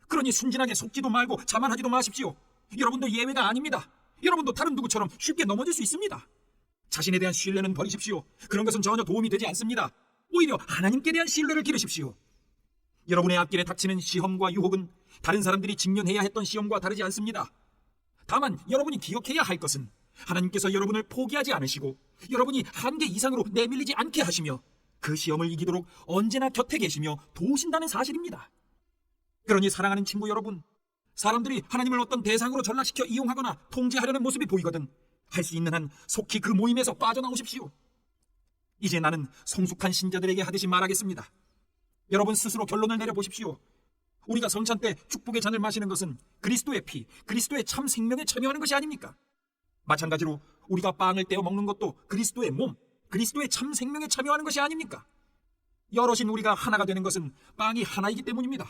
그러니 순진하게 속지도 말고 자만하지도 마십시오. 여러분도 예외가 아닙니다. 여러분도 다른 누구처럼 쉽게 넘어질 수 있습니다. 자신에 대한 신뢰는 버리십시오. 그런 것은 전혀 도움이 되지 않습니다. 오히려 하나님께 대한 신뢰를 기르십시오. 여러분의 앞길에 닥치는 시험과 유혹은 다른 사람들이 직면해야 했던 시험과 다르지 않습니다. 다만 여러분이 기억해야 할 것은 하나님께서 여러분을 포기하지 않으시고 여러분이 한계 이상으로 내밀리지 않게 하시며 그 시험을 이기도록 언제나 곁에 계시며 도우신다는 사실입니다. 그러니 사랑하는 친구 여러분, 사람들이 하나님을 어떤 대상으로 전락시켜 이용하거나 통제하려는 모습이 보이거든 할 수 있는 한 속히 그 모임에서 빠져나오십시오. 이제 나는 성숙한 신자들에게 하듯이 말하겠습니다. 여러분 스스로 결론을 내려보십시오. 우리가 성찬 때 축복의 잔을 마시는 것은 그리스도의 피, 그리스도의 참 생명에 참여하는 것이 아닙니까? 마찬가지로 우리가 빵을 떼어 먹는 것도 그리스도의 몸, 그리스도의 참 생명에 참여하는 것이 아닙니까? 여럿인 우리가 하나가 되는 것은 빵이 하나이기 때문입니다.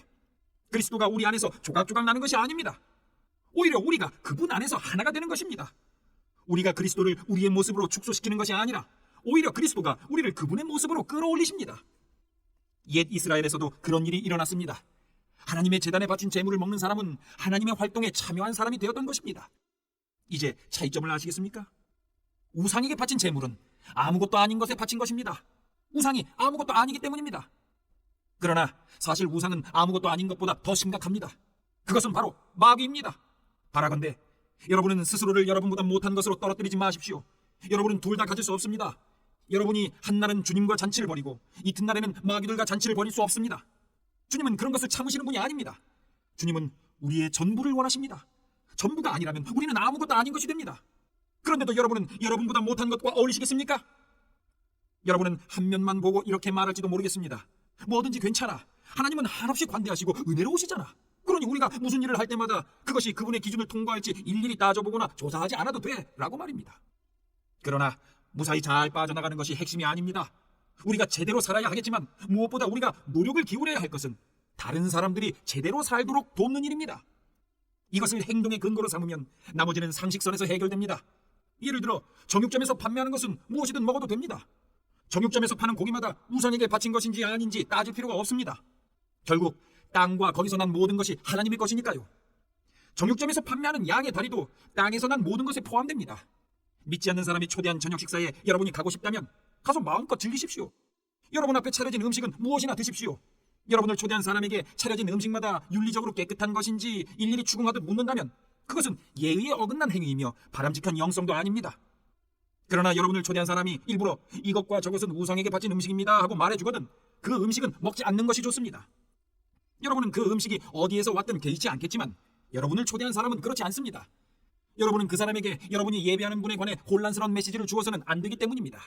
그리스도가 우리 안에서 조각조각 나는 것이 아닙니다. 오히려 우리가 그분 안에서 하나가 되는 것입니다. 우리가 그리스도를 우리의 모습으로 축소시키는 것이 아니라 오히려 그리스도가 우리를 그분의 모습으로 끌어올리십니다. 옛 이스라엘에서도 그런 일이 일어났습니다. 하나님의 제단에 바친 제물을 먹는 사람은 하나님의 활동에 참여한 사람이 되었던 것입니다. 이제 차이점을 아시겠습니까? 우상에게 바친 제물은 아무것도 아닌 것에 바친 것입니다. 우상이 아무것도 아니기 때문입니다. 그러나 사실 우상은 아무것도 아닌 것보다 더 심각합니다. 그것은 바로 마귀입니다. 바라건대 여러분은 스스로를 여러분보다 못한 것으로 떨어뜨리지 마십시오. 여러분은 둘 다 가질 수 없습니다. 여러분이 한날은 주님과 잔치를 벌이고 이튿날에는 마귀들과 잔치를 벌일 수 없습니다. 주님은 그런 것을 참으시는 분이 아닙니다. 주님은 우리의 전부를 원하십니다. 전부가 아니라면 우리는 아무것도 아닌 것이 됩니다. 그런데도 여러분은 여러분보다 못한 것과 어울리시겠습니까? 여러분은 한 면만 보고 이렇게 말할지도 모르겠습니다. 뭐든지 괜찮아. 하나님은 한없이 관대하시고 은혜로우시잖아. 그러니 우리가 무슨 일을 할 때마다 그것이 그분의 기준을 통과할지 일일이 따져보거나 조사하지 않아도 돼 라고 말입니다. 그러나 무사히 잘 빠져나가는 것이 핵심이 아닙니다. 우리가 제대로 살아야 하겠지만 무엇보다 우리가 노력을 기울여야 할 것은 다른 사람들이 제대로 살도록 돕는 일입니다. 이것을 행동의 근거로 삼으면 나머지는 상식선에서 해결됩니다. 예를 들어 정육점에서 판매하는 것은 무엇이든 먹어도 됩니다. 정육점에서 파는 고기마다 우상에게 바친 것인지 아닌지 따질 필요가 없습니다. 결국 땅과 거기서 난 모든 것이 하나님의 것이니까요. 정육점에서 판매하는 양의 다리도 땅에서 난 모든 것에 포함됩니다. 믿지 않는 사람이 초대한 저녁 식사에 여러분이 가고 싶다면 가서 마음껏 즐기십시오. 여러분 앞에 차려진 음식은 무엇이나 드십시오. 여러분을 초대한 사람에게 차려진 음식마다 윤리적으로 깨끗한 것인지 일일이 추궁하듯 묻는다면 그것은 예의에 어긋난 행위이며 바람직한 영성도 아닙니다. 그러나 여러분을 초대한 사람이 일부러 이것과 저것은 우상에게 바친 음식입니다 하고 말해주거든 그 음식은 먹지 않는 것이 좋습니다. 여러분은 그 음식이 어디에서 왔든 개의치 않겠지만 여러분을 초대한 사람은 그렇지 않습니다. 여러분은 그 사람에게 여러분이 예배하는 분에 관해 혼란스러운 메시지를 주어서는 안 되기 때문입니다.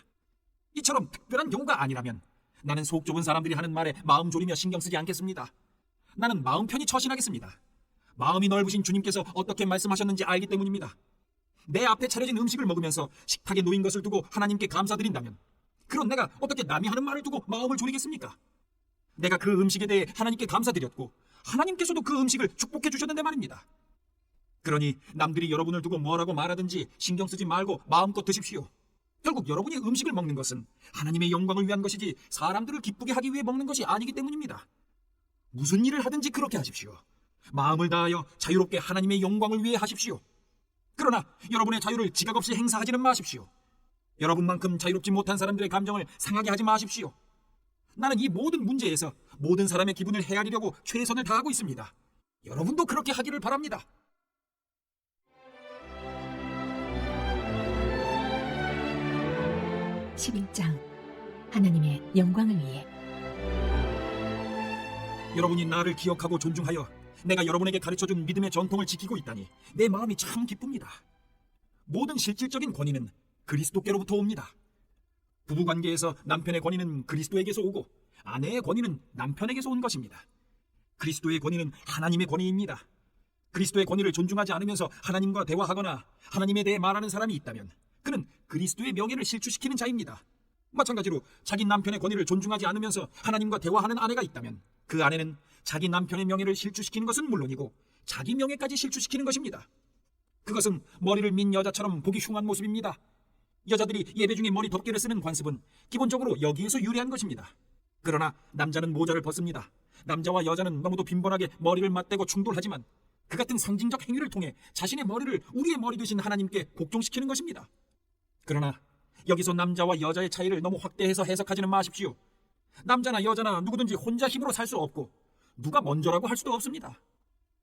이처럼 특별한 경우가 아니라면 나는 속 좁은 사람들이 하는 말에 마음 졸이며 신경 쓰지 않겠습니다. 나는 마음 편히 처신하겠습니다. 마음이 넓으신 주님께서 어떻게 말씀하셨는지 알기 때문입니다. 내 앞에 차려진 음식을 먹으면서 식탁에 놓인 것을 두고 하나님께 감사드린다면 그런 내가 어떻게 남이 하는 말을 두고 마음을 졸이겠습니까? 내가 그 음식에 대해 하나님께 감사드렸고 하나님께서도 그 음식을 축복해 주셨는데 말입니다. 그러니 남들이 여러분을 두고 뭐라고 말하든지 신경 쓰지 말고 마음껏 드십시오. 결국 여러분이 음식을 먹는 것은 하나님의 영광을 위한 것이지 사람들을 기쁘게 하기 위해 먹는 것이 아니기 때문입니다. 무슨 일을 하든지 그렇게 하십시오. 마음을 다하여 자유롭게 하나님의 영광을 위해 하십시오. 그러나 여러분의 자유를 지각 없이 행사하지는 마십시오. 여러분만큼 자유롭지 못한 사람들의 감정을 상하게 하지 마십시오. 나는 이 모든 문제에서 모든 사람의 기분을 헤아리려고 최선을 다하고 있습니다. 여러분도 그렇게 하기를 바랍니다. 11장 하나님의 영광을 위해. 여러분이 나를 기억하고 존중하여 내가 여러분에게 가르쳐준 믿음의 전통을 지키고 있다니 내 마음이 참 기쁩니다. 모든 실질적인 권위는 그리스도께로부터 옵니다. 부부관계에서 남편의 권위는 그리스도에게서 오고 아내의 권위는 남편에게서 온 것입니다. 그리스도의 권위는 하나님의 권위입니다. 그리스도의 권위를 존중하지 않으면서 하나님과 대화하거나 하나님에 대해 말하는 사람이 있다면 그는 그리스도의 명예를 실추시키는 자입니다. 마찬가지로 자기 남편의 권위를 존중하지 않으면서 하나님과 대화하는 아내가 있다면 그 아내는 자기 남편의 명예를 실추시키는 것은 물론이고 자기 명예까지 실추시키는 것입니다. 그것은 머리를 민 여자처럼 보기 흉한 모습입니다. 여자들이 예배 중에 머리 덮개를 쓰는 관습은 기본적으로 여기에서 유래한 것입니다. 그러나 남자는 모자를 벗습니다. 남자와 여자는 너무도 빈번하게 머리를 맞대고 충돌하지만 그 같은 상징적 행위를 통해 자신의 머리를 우리의 머리 되신 하나님께 복종시키는 것입니다. 그러나 여기서 남자와 여자의 차이를 너무 확대해서 해석하지는 마십시오. 남자나 여자나 누구든지 혼자 힘으로 살 수 없고 누가 먼저라고 할 수도 없습니다.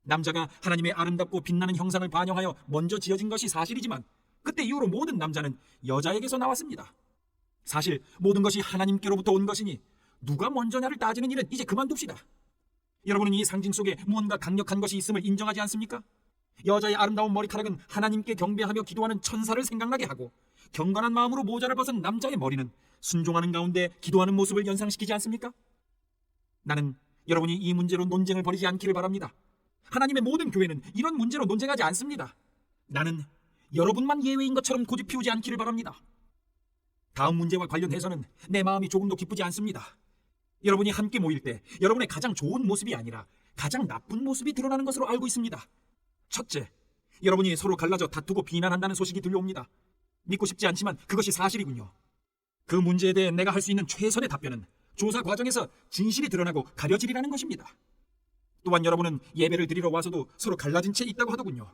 남자가 하나님의 아름답고 빛나는 형상을 반영하여 먼저 지어진 것이 사실이지만 그때 이후로 모든 남자는 여자에게서 나왔습니다. 사실 모든 것이 하나님께로부터 온 것이니 누가 먼저냐를 따지는 일은 이제 그만둡시다. 여러분은 이 상징 속에 무언가 강력한 것이 있음을 인정하지 않습니까? 여자의 아름다운 머리카락은 하나님께 경배하며 기도하는 천사를 생각나게 하고 경건한 마음으로 모자를 벗은 남자의 머리는 순종하는 가운데 기도하는 모습을 연상시키지 않습니까? 나는 여러분이 이 문제로 논쟁을 벌이지 않기를 바랍니다. 하나님의 모든 교회는 이런 문제로 논쟁하지 않습니다. 나는 여러분만 예외인 것처럼 고집 피우지 않기를 바랍니다. 다음 문제와 관련해서는 내 마음이 조금도 기쁘지 않습니다. 여러분이 함께 모일 때 여러분의 가장 좋은 모습이 아니라 가장 나쁜 모습이 드러나는 것으로 알고 있습니다. 첫째, 여러분이 서로 갈라져 다투고 비난한다는 소식이 들려옵니다. 믿고 싶지 않지만 그것이 사실이군요. 그 문제에 대해 내가 할 수 있는 최선의 답변은 조사 과정에서 진실이 드러나고 가려지리라는 것입니다. 또한 여러분은 예배를 드리러 와서도 서로 갈라진 채 있다고 하더군요.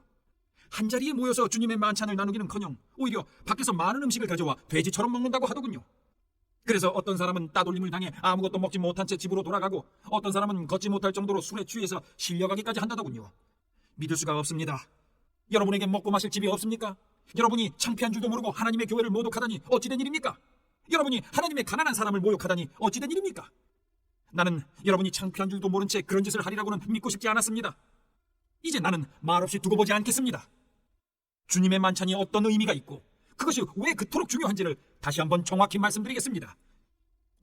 한자리에 모여서 주님의 만찬을 나누기는커녕 오히려 밖에서 많은 음식을 가져와 돼지처럼 먹는다고 하더군요. 그래서 어떤 사람은 따돌림을 당해 아무것도 먹지 못한 채 집으로 돌아가고 어떤 사람은 걷지 못할 정도로 술에 취해서 실려가기까지 한다더군요. 믿을 수가 없습니다. 여러분에게 먹고 마실 집이 없습니까? 여러분이 창피한 줄도 모르고 하나님의 교회를 모독하다니 어찌된 일입니까? 여러분이 하나님의 가난한 사람을 모욕하다니 어찌된 일입니까? 나는 여러분이 창피한 줄도 모른 채 그런 짓을 하리라고는 믿고 싶지 않았습니다. 이제 나는 말없이 두고 보지 않겠습니다. 주님의 만찬이 어떤 의미가 있고 그것이 왜 그토록 중요한지를 다시 한번 정확히 말씀드리겠습니다.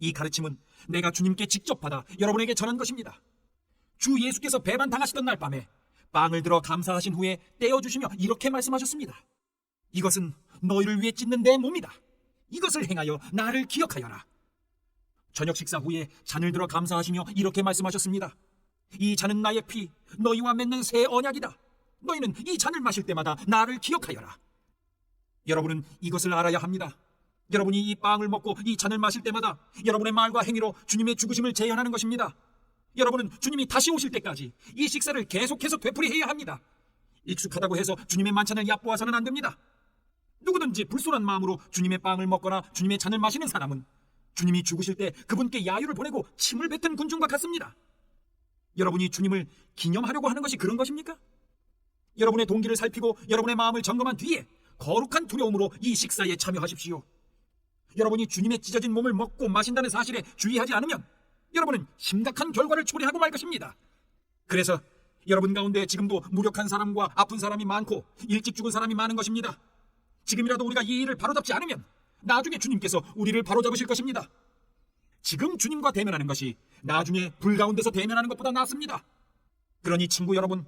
이 가르침은 내가 주님께 직접 받아 여러분에게 전한 것입니다. 주 예수께서 배반당하시던 날 밤에 빵을 들어 감사하신 후에 떼어주시며 이렇게 말씀하셨습니다. 이것은 너희를 위해 찢는 내 몸이다. 이것을 행하여 나를 기억하여라. 저녁 식사 후에 잔을 들어 감사하시며 이렇게 말씀하셨습니다. 이 잔은 나의 피, 너희와 맺는 새 언약이다. 너희는 이 잔을 마실 때마다 나를 기억하여라. 여러분은 이것을 알아야 합니다. 여러분이 이 빵을 먹고 이 잔을 마실 때마다 여러분의 말과 행위로 주님의 죽으심을 재현하는 것입니다. 여러분은 주님이 다시 오실 때까지 이 식사를 계속해서 되풀이해야 합니다. 익숙하다고 해서 주님의 만찬을 얕보아서는 안 됩니다. 누구든지 불순한 마음으로 주님의 빵을 먹거나 주님의 잔을 마시는 사람은 주님이 죽으실 때 그분께 야유를 보내고 침을 뱉은 군중과 같습니다. 여러분이 주님을 기념하려고 하는 것이 그런 것입니까? 여러분의 동기를 살피고 여러분의 마음을 점검한 뒤에 거룩한 두려움으로 이 식사에 참여하십시오. 여러분이 주님의 찢어진 몸을 먹고 마신다는 사실에 주의하지 않으면 여러분은 심각한 결과를 초래하고 말 것입니다. 그래서 여러분 가운데 지금도 무력한 사람과 아픈 사람이 많고 일찍 죽은 사람이 많은 것입니다. 지금이라도 우리가 이 일을 바로잡지 않으면 나중에 주님께서 우리를 바로잡으실 것입니다. 지금 주님과 대면하는 것이 나중에 불 가운데서 대면하는 것보다 낫습니다. 그러니 친구 여러분,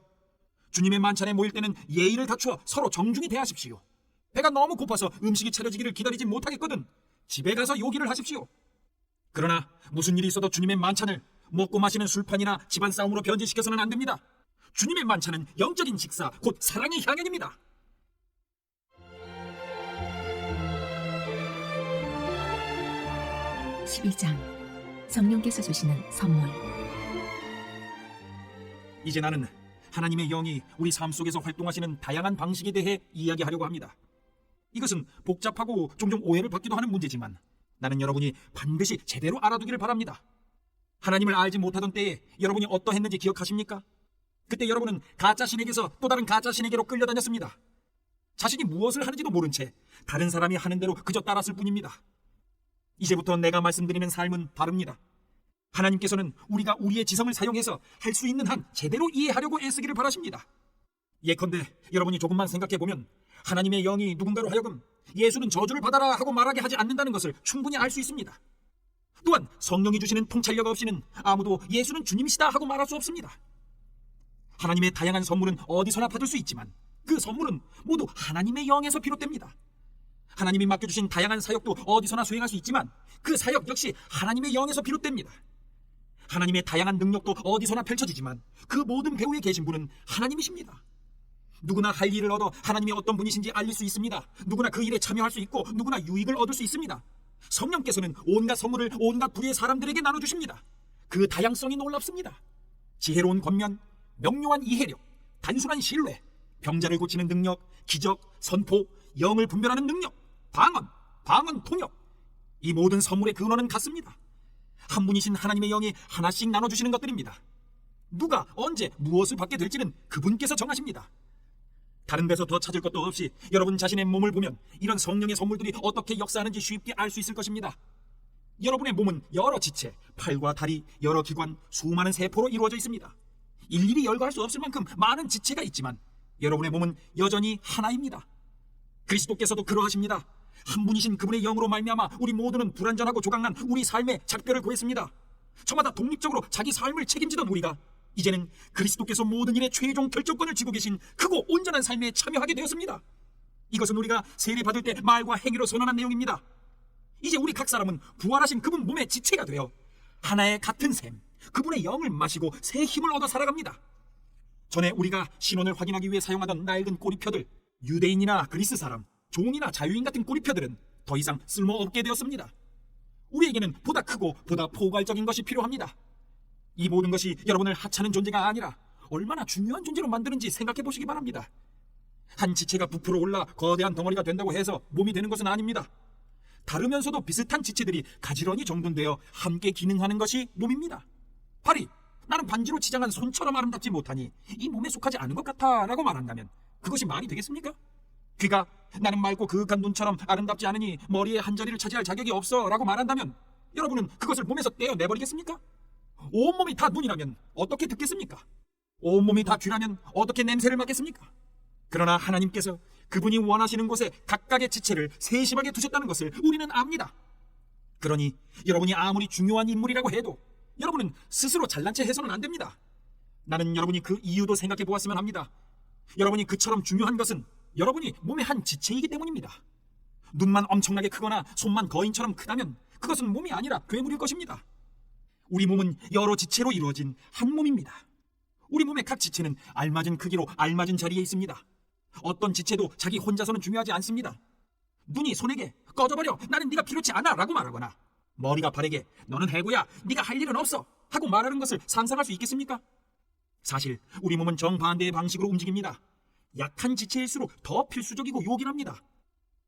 주님의 만찬에 모일 때는 예의를 갖추어 서로 정중히 대하십시오. 배가 너무 고파서 음식이 차려지기를 기다리지 못하겠거든 집에 가서 요기를 하십시오. 그러나 무슨 일이 있어도 주님의 만찬을 먹고 마시는 술판이나 집안 싸움으로 변질시켜서는 안 됩니다. 주님의 만찬은 영적인 식사, 곧 사랑의 향연입니다. (12장) 성령께서 주시는 선물. 이제 나는 하나님의 영이 우리 삶 속에서 활동하시는 다양한 방식에 대해 이야기하려고 합니다. 이것은 복잡하고 종종 오해를 받기도 하는 문제지만 나는 여러분이 반드시 제대로 알아두기를 바랍니다. 하나님을 알지 못하던 때에 여러분이 어떠했는지 기억하십니까? 그때 여러분은 가짜 신에게서 또 다른 가짜 신에게로 끌려다녔습니다. 자신이 무엇을 하는지도 모른 채 다른 사람이 하는 대로 그저 따랐을 뿐입니다. 이제부터 내가 말씀드리는 삶은 다릅니다. 하나님께서는 우리가 우리의 지성을 사용해서 할 수 있는 한 제대로 이해하려고 애쓰기를 바라십니다. 예컨대 여러분이 조금만 생각해보면 하나님의 영이 누군가로 하여금 예수는 저주를 받아라 하고 말하게 하지 않는다는 것을 충분히 알 수 있습니다. 또한 성령이 주시는 통찰력 없이는 아무도 예수는 주님이시다 하고 말할 수 없습니다. 하나님의 다양한 선물은 어디서나 받을 수 있지만 그 선물은 모두 하나님의 영에서 비롯됩니다. 하나님이 맡겨주신 다양한 사역도 어디서나 수행할 수 있지만 그 사역 역시 하나님의 영에서 비롯됩니다. 하나님의 다양한 능력도 어디서나 펼쳐지지만 그 모든 배후에 계신 분은 하나님이십니다. 누구나 할 일을 얻어 하나님이 어떤 분이신지 알릴 수 있습니다. 누구나 그 일에 참여할 수 있고 누구나 유익을 얻을 수 있습니다. 성령께서는 온갖 선물을 온갖 부류의 사람들에게 나눠주십니다. 그 다양성이 놀랍습니다. 지혜로운 권면, 명료한 이해력, 단순한 신뢰, 병자를 고치는 능력, 기적, 선포, 영을 분별하는 능력, 방언 통역, 이 모든 선물의 근원은 같습니다. 한 분이신 하나님의 영이 하나씩 나눠주시는 것들입니다. 누가 언제 무엇을 받게 될지는 그분께서 정하십니다. 다른 데서 더 찾을 것도 없이 여러분 자신의 몸을 보면 이런 성령의 선물들이 어떻게 역사하는지 쉽게 알 수 있을 것입니다. 여러분의 몸은 여러 지체, 팔과 다리, 여러 기관, 수많은 세포로 이루어져 있습니다. 일일이 열거할 수 없을 만큼 많은 지체가 있지만 여러분의 몸은 여전히 하나입니다. 그리스도께서도 그러하십니다. 한 분이신 그분의 영으로 말미암아 우리 모두는 불완전하고 조각난 우리 삶의 작별을 구했습니다. 저마다 독립적으로 자기 삶을 책임지던 우리가 이제는 그리스도께서 모든 일의 최종 결정권을 쥐고 계신 크고 온전한 삶에 참여하게 되었습니다. 이것은 우리가 세례받을 때 말과 행위로 선언한 내용입니다. 이제 우리 각 사람은 부활하신 그분 몸의 지체가 되어 하나의 같은 샘, 그분의 영을 마시고 새 힘을 얻어 살아갑니다. 전에 우리가 신원을 확인하기 위해 사용하던 낡은 꼬리표들, 유대인이나 그리스 사람, 종이나 자유인 같은 꼬리표들은 더 이상 쓸모없게 되었습니다. 우리에게는 보다 크고 보다 포괄적인 것이 필요합니다. 이 모든 것이 여러분을 하찮은 존재가 아니라 얼마나 중요한 존재로 만드는지 생각해 보시기 바랍니다. 한 지체가 부풀어 올라 거대한 덩어리가 된다고 해서 몸이 되는 것은 아닙니다. 다르면서도 비슷한 지체들이 가지런히 정돈되어 함께 기능하는 것이 몸입니다. 발이 나는 반지로 치장한 손처럼 아름답지 못하니 이 몸에 속하지 않은 것 같아 라고 말한다면 그것이 말이 되겠습니까? 귀가 나는 맑고 그윽한 눈처럼 아름답지 않으니 머리에 한 자리를 차지할 자격이 없어 라고 말한다면 여러분은 그것을 몸에서 떼어내버리겠습니까? 온몸이 다 눈이라면 어떻게 듣겠습니까? 온몸이 다 귀라면 어떻게 냄새를 맡겠습니까? 그러나 하나님께서 그분이 원하시는 곳에 각각의 지체를 세심하게 두셨다는 것을 우리는 압니다. 그러니 여러분이 아무리 중요한 인물이라고 해도 여러분은 스스로 잘난 체 해서는 안 됩니다. 나는 여러분이 그 이유도 생각해 보았으면 합니다. 여러분이 그처럼 중요한 것은 여러분이 몸의 한 지체이기 때문입니다. 눈만 엄청나게 크거나 손만 거인처럼 크다면 그것은 몸이 아니라 괴물일 것입니다. 우리 몸은 여러 지체로 이루어진 한 몸입니다. 우리 몸의 각 지체는 알맞은 크기로 알맞은 자리에 있습니다. 어떤 지체도 자기 혼자서는 중요하지 않습니다. 눈이 손에게 꺼져버려 나는 네가 필요치 않아 라고 말하거나 머리가 발에게 너는 해고야 네가 할 일은 없어 하고 말하는 것을 상상할 수 있겠습니까? 사실 우리 몸은 정반대의 방식으로 움직입니다. 약한 지체일수록 더 필수적이고 요긴합니다.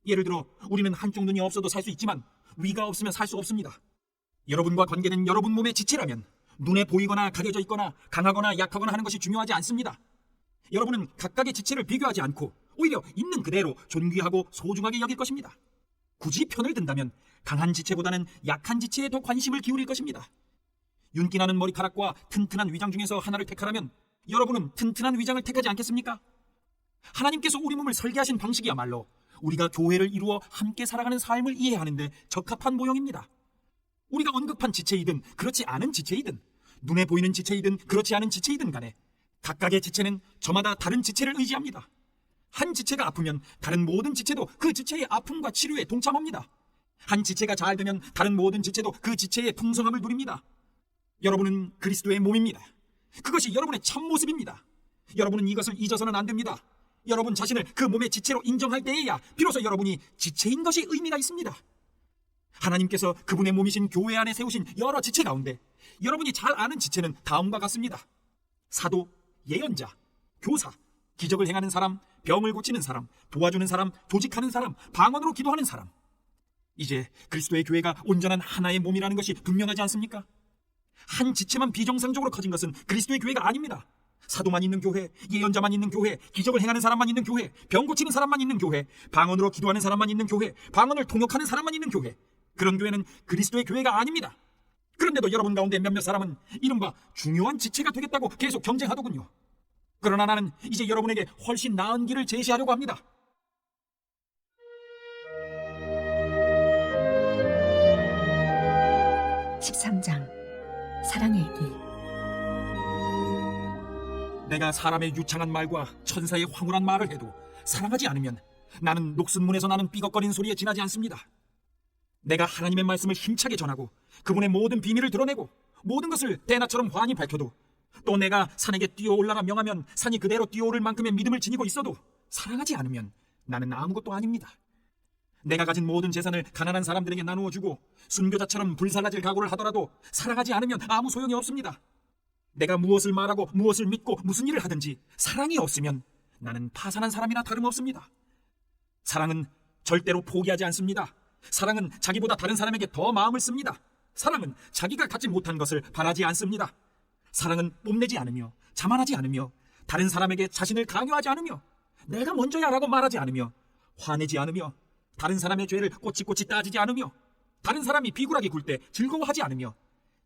예를 들어 우리는 한쪽 눈이 없어도 살 수 있지만 위가 없으면 살 수 없습니다. 여러분과 관계된 여러분 몸의 지체라면 눈에 보이거나 가려져 있거나 강하거나 약하거나 하는 것이 중요하지 않습니다. 여러분은 각각의 지체를 비교하지 않고 오히려 있는 그대로 존귀하고 소중하게 여길 것입니다. 굳이 편을 든다면 강한 지체보다는 약한 지체에 더 관심을 기울일 것입니다. 윤기 나는 머리카락과 튼튼한 위장 중에서 하나를 택하라면 여러분은 튼튼한 위장을 택하지 않겠습니까? 하나님께서 우리 몸을 설계하신 방식이야말로 우리가 교회를 이루어 함께 살아가는 삶을 이해하는 데 적합한 모형입니다. 우리가 언급한 지체이든 그렇지 않은 지체이든 눈에 보이는 지체이든 그렇지 않은 지체이든 간에 각각의 지체는 저마다 다른 지체를 의지합니다. 한 지체가 아프면 다른 모든 지체도 그 지체의 아픔과 치료에 동참합니다. 한 지체가 잘 되면 다른 모든 지체도 그 지체의 풍성함을 누립니다. 여러분은 그리스도의 몸입니다. 그것이 여러분의 참모습입니다. 여러분은 이것을 잊어서는 안 됩니다. 여러분 자신을 그 몸의 지체로 인정할 때에야 비로소 여러분이 지체인 것이 의미가 있습니다. 하나님께서 그분의 몸이신 교회 안에 세우신 여러 지체 가운데 여러분이 잘 아는 지체는 다음과 같습니다. 사도, 예언자, 교사, 기적을 행하는 사람, 병을 고치는 사람, 도와주는 사람, 조직하는 사람, 방언으로 기도하는 사람. 이제 그리스도의 교회가 온전한 하나의 몸이라는 것이 분명하지 않습니까? 한 지체만 비정상적으로 커진 것은 그리스도의 교회가 아닙니다. 사도만 있는 교회, 예언자만 있는 교회, 기적을 행하는 사람만 있는 교회, 병 고치는 사람만 있는 교회, 방언으로 기도하는 사람만 있는 교회, 방언을 통역하는 사람만 있는 교회, 그런 교회는 그리스도의 교회가 아닙니다. 그런데도 여러분 가운데 몇몇 사람은 이른바 중요한 지체가 되겠다고 계속 경쟁하더군요. 그러나 나는 이제 여러분에게 훨씬 나은 길을 제시하려고 합니다. (13장) 사랑의 길. 내가 사람의 유창한 말과 천사의 황홀한 말을 해도 사랑하지 않으면 나는 녹슨문에서 나는 삐걱거리는 소리에 지나지 않습니다. 내가 하나님의 말씀을 힘차게 전하고 그분의 모든 비밀을 드러내고 모든 것을 대낮처럼 환히 밝혀도 또 내가 산에게 뛰어올라라 명하면 산이 그대로 뛰어오를 만큼의 믿음을 지니고 있어도 사랑하지 않으면 나는 아무것도 아닙니다. 내가 가진 모든 재산을 가난한 사람들에게 나누어 주고 순교자처럼 불살라질 각오를 하더라도 사랑하지 않으면 아무 소용이 없습니다. 내가 무엇을 말하고 무엇을 믿고 무슨 일을 하든지 사랑이 없으면 나는 파산한 사람이나 다름없습니다. 사랑은 절대로 포기하지 않습니다. 사랑은 자기보다 다른 사람에게 더 마음을 씁니다. 사랑은 자기가 갖지 못한 것을 바라지 않습니다. 사랑은 뽐내지 않으며 자만하지 않으며 다른 사람에게 자신을 강요하지 않으며 내가 먼저야 라고 말하지 않으며 화내지 않으며 다른 사람의 죄를 꼬치꼬치 따지지 않으며 다른 사람이 비굴하게 굴 때 즐거워하지 않으며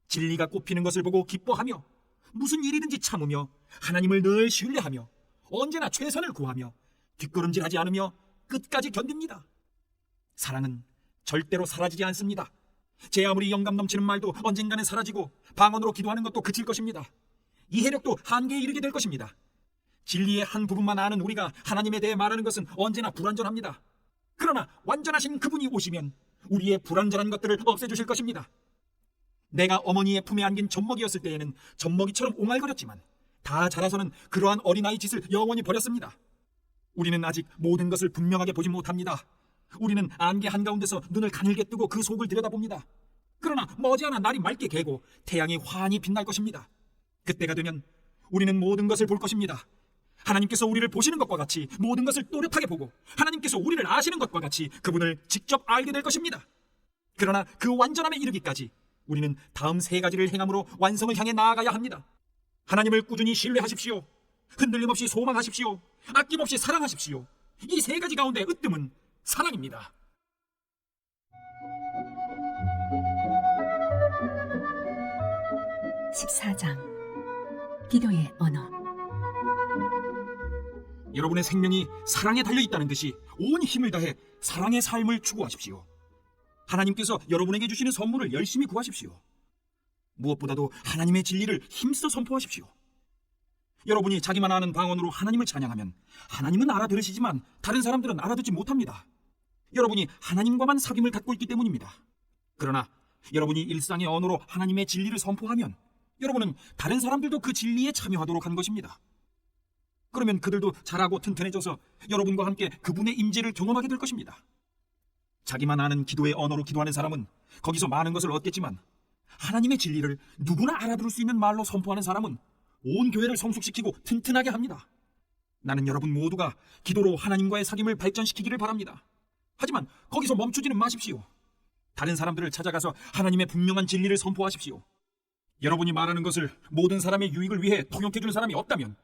진리가 꽃피는 것을 보고 기뻐하며 무슨 일이든지 참으며 하나님을 늘 신뢰하며 언제나 최선을 구하며 뒷걸음질하지 않으며 끝까지 견딥니다. 사랑은 절대로 사라지지 않습니다. 제 아무리 영감 넘치는 말도 언젠가는 사라지고 방언으로 기도하는 것도 그칠 것입니다. 이해력도 한계에 이르게 될 것입니다. 진리의 한 부분만 아는 우리가 하나님에 대해 말하는 것은 언제나 불완전합니다. 그러나 완전하신 그분이 오시면 우리의 불완전한 것들을 없애주실 것입니다. 내가 어머니의 품에 안긴 젖먹이였을 때에는 젖먹이처럼 옹알거렸지만 다 자라서는 그러한 어린아이 짓을 영원히 버렸습니다. 우리는 아직 모든 것을 분명하게 보지 못합니다. 우리는 안개 한가운데서 눈을 가늘게 뜨고 그 속을 들여다봅니다. 그러나 머지않아 날이 맑게 개고 태양이 환히 빛날 것입니다. 그때가 되면 우리는 모든 것을 볼 것입니다. 하나님께서 우리를 보시는 것과 같이 모든 것을 또렷하게 보고 하나님께서 우리를 아시는 것과 같이 그분을 직접 알게 될 것입니다. 그러나 그 완전함에 이르기까지 우리는 다음 세 가지를 행함으로 완성을 향해 나아가야 합니다. 하나님을 꾸준히 신뢰하십시오. 흔들림 없이 소망하십시오. 아낌없이 사랑하십시오. 이 세 가지 가운데 으뜸은 사랑입니다. (14장) 기도의 언어. 여러분의 생명이 사랑에 달려있다는 듯이 온 힘을 다해 사랑의 삶을 추구하십시오. 하나님께서 여러분에게 주시는 선물을 열심히 구하십시오. 무엇보다도 하나님의 진리를 힘써 선포하십시오. 여러분이 자기만 아는 방언으로 하나님을 찬양하면 하나님은 알아들으시지만 다른 사람들은 알아듣지 못합니다. 여러분이 하나님과만 사귐을 갖고 있기 때문입니다. 그러나 여러분이 일상의 언어로 하나님의 진리를 선포하면 여러분은 다른 사람들도 그 진리에 참여하도록 한 것입니다. 그러면 그들도 자라고 튼튼해져서 여러분과 함께 그분의 임재를 경험하게 될 것입니다. 자기만 아는 기도의 언어로 기도하는 사람은 거기서 많은 것을 얻겠지만 하나님의 진리를 누구나 알아들을 수 있는 말로 선포하는 사람은 온 교회를 성숙시키고 튼튼하게 합니다. 나는 여러분 모두가 기도로 하나님과의 사귐을 발전시키기를 바랍니다. 하지만 거기서 멈추지는 마십시오. 다른 사람들을 찾아가서 하나님의 분명한 진리를 선포하십시오. 여러분이 말하는 것을 모든 사람의 유익을 위해 통역해줄 사람이 없다면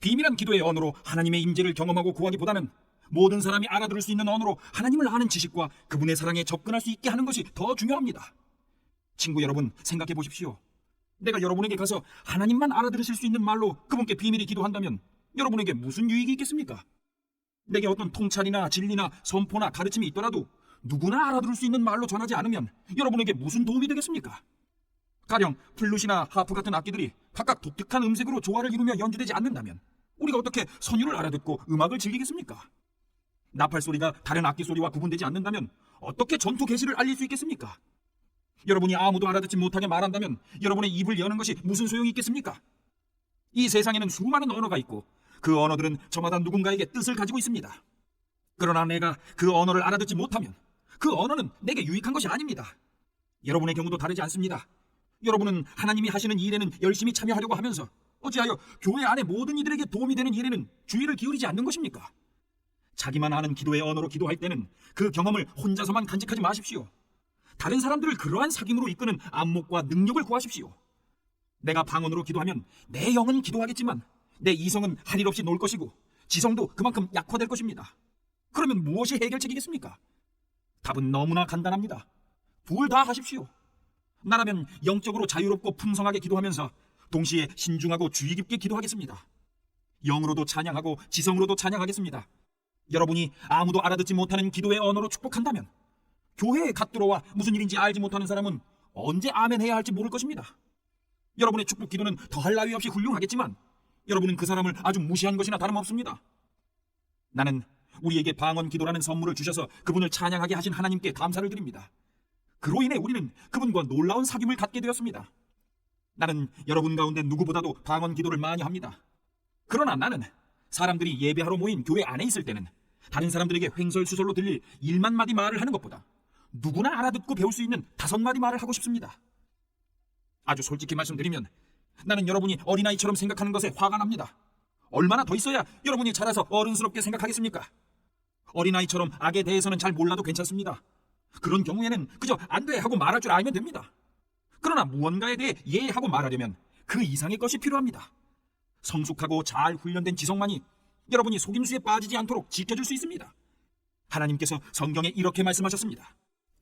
비밀한 기도의 언어로 하나님의 임재를 경험하고 구하기보다는 모든 사람이 알아들을 수 있는 언어로 하나님을 아는 지식과 그분의 사랑에 접근할 수 있게 하는 것이 더 중요합니다. 친구 여러분, 생각해 보십시오. 내가 여러분에게 가서 하나님만 알아들으실 수 있는 말로 그분께 비밀히 기도한다면 여러분에게 무슨 유익이 있겠습니까? 내게 어떤 통찰이나 진리나 선포나 가르침이 있더라도 누구나 알아들을 수 있는 말로 전하지 않으면 여러분에게 무슨 도움이 되겠습니까? 가령 플룻이나 하프 같은 악기들이 각각 독특한 음색으로 조화를 이루며 연주되지 않는다면 우리가 어떻게 선율을 알아듣고 음악을 즐기겠습니까? 나팔 소리가 다른 악기 소리와 구분되지 않는다면 어떻게 전투 계시를 알릴 수 있겠습니까? 여러분이 아무도 알아듣지 못하게 말한다면 여러분의 입을 여는 것이 무슨 소용이 있겠습니까? 이 세상에는 수많은 언어가 있고 그 언어들은 저마다 누군가에게 뜻을 가지고 있습니다. 그러나 내가 그 언어를 알아듣지 못하면 그 언어는 내게 유익한 것이 아닙니다. 여러분의 경우도 다르지 않습니다. 여러분은 하나님이 하시는 일에는 열심히 참여하려고 하면서 어찌하여 교회 안에 모든 이들에게 도움이 되는 일에는 주의를 기울이지 않는 것입니까? 자기만 아는 기도의 언어로 기도할 때는 그 경험을 혼자서만 간직하지 마십시오. 다른 사람들을 그러한 사귐으로 이끄는 안목과 능력을 구하십시오. 내가 방언으로 기도하면 내 영은 기도하겠지만 내 이성은 할 일 없이 놀 것이고 지성도 그만큼 약화될 것입니다. 그러면 무엇이 해결책이겠습니까? 답은 너무나 간단합니다. 둘 다 하십시오. 나라면 영적으로 자유롭고 풍성하게 기도하면서 동시에 신중하고 주의 깊게 기도하겠습니다. 영으로도 찬양하고 지성으로도 찬양하겠습니다. 여러분이 아무도 알아듣지 못하는 기도의 언어로 축복한다면 교회에 갓 들어와 무슨 일인지 알지 못하는 사람은 언제 아멘 해야 할지 모를 것입니다. 여러분의 축복 기도는 더할 나위 없이 훌륭하겠지만 여러분은 그 사람을 아주 무시한 것이나 다름없습니다. 나는 우리에게 방언 기도라는 선물을 주셔서 그분을 찬양하게 하신 하나님께 감사를 드립니다. 그로 인해 우리는 그분과 놀라운 사귐을 갖게 되었습니다. 나는 여러분 가운데 누구보다도 방언 기도를 많이 합니다. 그러나 나는 사람들이 예배하러 모인 교회 안에 있을 때는 다른 사람들에게 횡설수설로 들릴 1만 마디 말을 하는 것보다 누구나 알아듣고 배울 수 있는 5마디 말을 하고 싶습니다. 아주 솔직히 말씀드리면 나는 여러분이 어린아이처럼 생각하는 것에 화가 납니다. 얼마나 더 있어야 여러분이 자라서 어른스럽게 생각하겠습니까? 어린아이처럼 악에 대해서는 잘 몰라도 괜찮습니다. 그런 경우에는 그저 안 돼 하고 말할 줄 알면 됩니다. 그러나 무언가에 대해 예하고 말하려면 그 이상의 것이 필요합니다. 성숙하고 잘 훈련된 지성만이 여러분이 속임수에 빠지지 않도록 지켜줄 수 있습니다. 하나님께서 성경에 이렇게 말씀하셨습니다.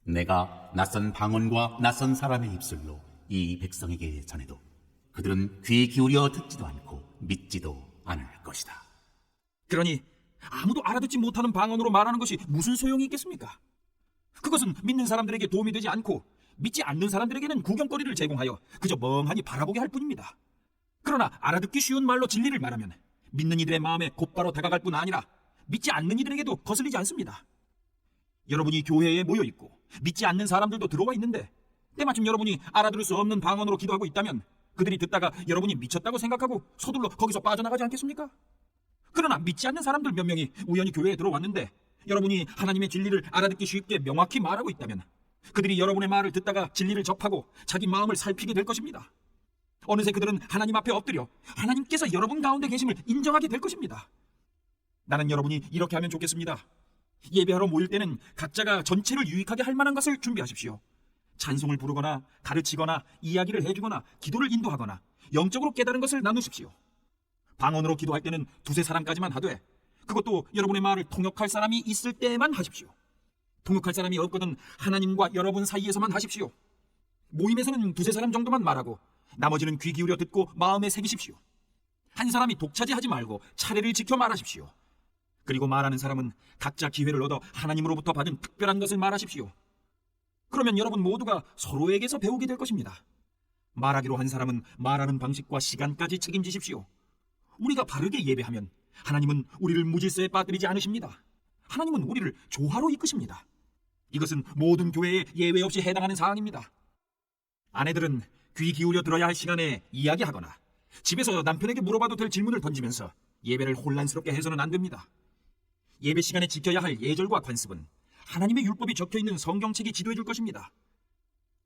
내가 낯선 방언과 낯선 사람의 입술로 이 백성에게 전해도 그들은 귀 기울여 듣지도 않고 믿지도 않을 것이다. 그러니 아무도 알아듣지 못하는 방언으로 말하는 것이 무슨 소용이 있겠습니까? 그것은 믿는 사람들에게 도움이 되지 않고 믿지 않는 사람들에게는 구경거리를 제공하여 그저 멍하니 바라보게 할 뿐입니다. 그러나 알아듣기 쉬운 말로 진리를 말하면 믿는 이들의 마음에 곧바로 다가갈 뿐 아니라 믿지 않는 이들에게도 거슬리지 않습니다. 여러분이 교회에 모여 있고 믿지 않는 사람들도 들어와 있는데 때마침 여러분이 알아들을 수 없는 방언으로 기도하고 있다면 그들이 듣다가 여러분이 미쳤다고 생각하고 서둘러 거기서 빠져나가지 않겠습니까? 그러나 믿지 않는 사람들 몇 명이 우연히 교회에 들어왔는데 여러분이 하나님의 진리를 알아듣기 쉽게 명확히 말하고 있다면 그들이 여러분의 말을 듣다가 진리를 접하고 자기 마음을 살피게 될 것입니다. 어느새 그들은 하나님 앞에 엎드려 하나님께서 여러분 가운데 계심을 인정하게 될 것입니다. 나는 여러분이 이렇게 하면 좋겠습니다. 예배하러 모일 때는 각자가 전체를 유익하게 할 만한 것을 준비하십시오. 찬송을 부르거나 가르치거나 이야기를 해주거나 기도를 인도하거나 영적으로 깨달은 것을 나누십시오. 방언으로 기도할 때는 2-3사람까지만 하되 그것도 여러분의 말을 통역할 사람이 있을 때만 하십시오. 통역할 사람이 없거든 하나님과 여러분 사이에서만 하십시오. 모임에서는 2-3사람 정도만 말하고 나머지는 귀 기울여 듣고 마음에 새기십시오. 한 사람이 독차지하지 말고 차례를 지켜 말하십시오. 그리고 말하는 사람은 각자 기회를 얻어 하나님으로부터 받은 특별한 것을 말하십시오. 그러면 여러분 모두가 서로에게서 배우게 될 것입니다. 말하기로 한 사람은 말하는 방식과 시간까지 책임지십시오. 우리가 바르게 예배하면 하나님은 우리를 무질서에 빠뜨리지 않으십니다. 하나님은 우리를 조화로 이끄십니다. 이것은 모든 교회에 예외 없이 해당하는 사항입니다. 아내들은 귀 기울여 들어야 할 시간에 이야기하거나 집에서 남편에게 물어봐도 될 질문을 던지면서 예배를 혼란스럽게 해서는 안 됩니다. 예배 시간에 지켜야 할 예절과 관습은 하나님의 율법이 적혀있는 성경책이 지도해 줄 것입니다.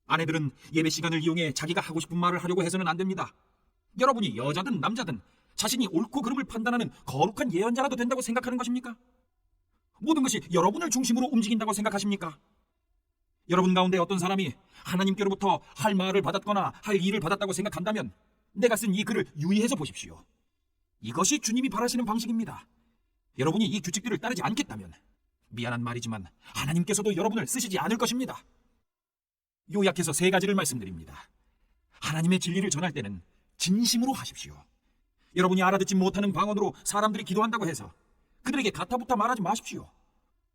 아내들은 예배 시간을 이용해 자기가 하고 싶은 말을 하려고 해서는 안 됩니다. 여러분이 여자든 남자든 자신이 옳고 그름을 판단하는 거룩한 예언자라도 된다고 생각하는 것입니까? 모든 것이 여러분을 중심으로 움직인다고 생각하십니까? 여러분 가운데 어떤 사람이 하나님께로부터 할 말을 받았거나 할 일을 받았다고 생각한다면 내가 쓴 이 글을 유의해서 보십시오. 이것이 주님이 바라시는 방식입니다. 여러분이 이 규칙들을 따르지 않겠다면 미안한 말이지만 하나님께서도 여러분을 쓰시지 않을 것입니다. 요약해서 3가지를 말씀드립니다. 하나님의 진리를 전할 때는 진심으로 하십시오. 여러분이 알아듣지 못하는 방언으로 사람들이 기도한다고 해서 그들에게 가타부타 말하지 마십시오.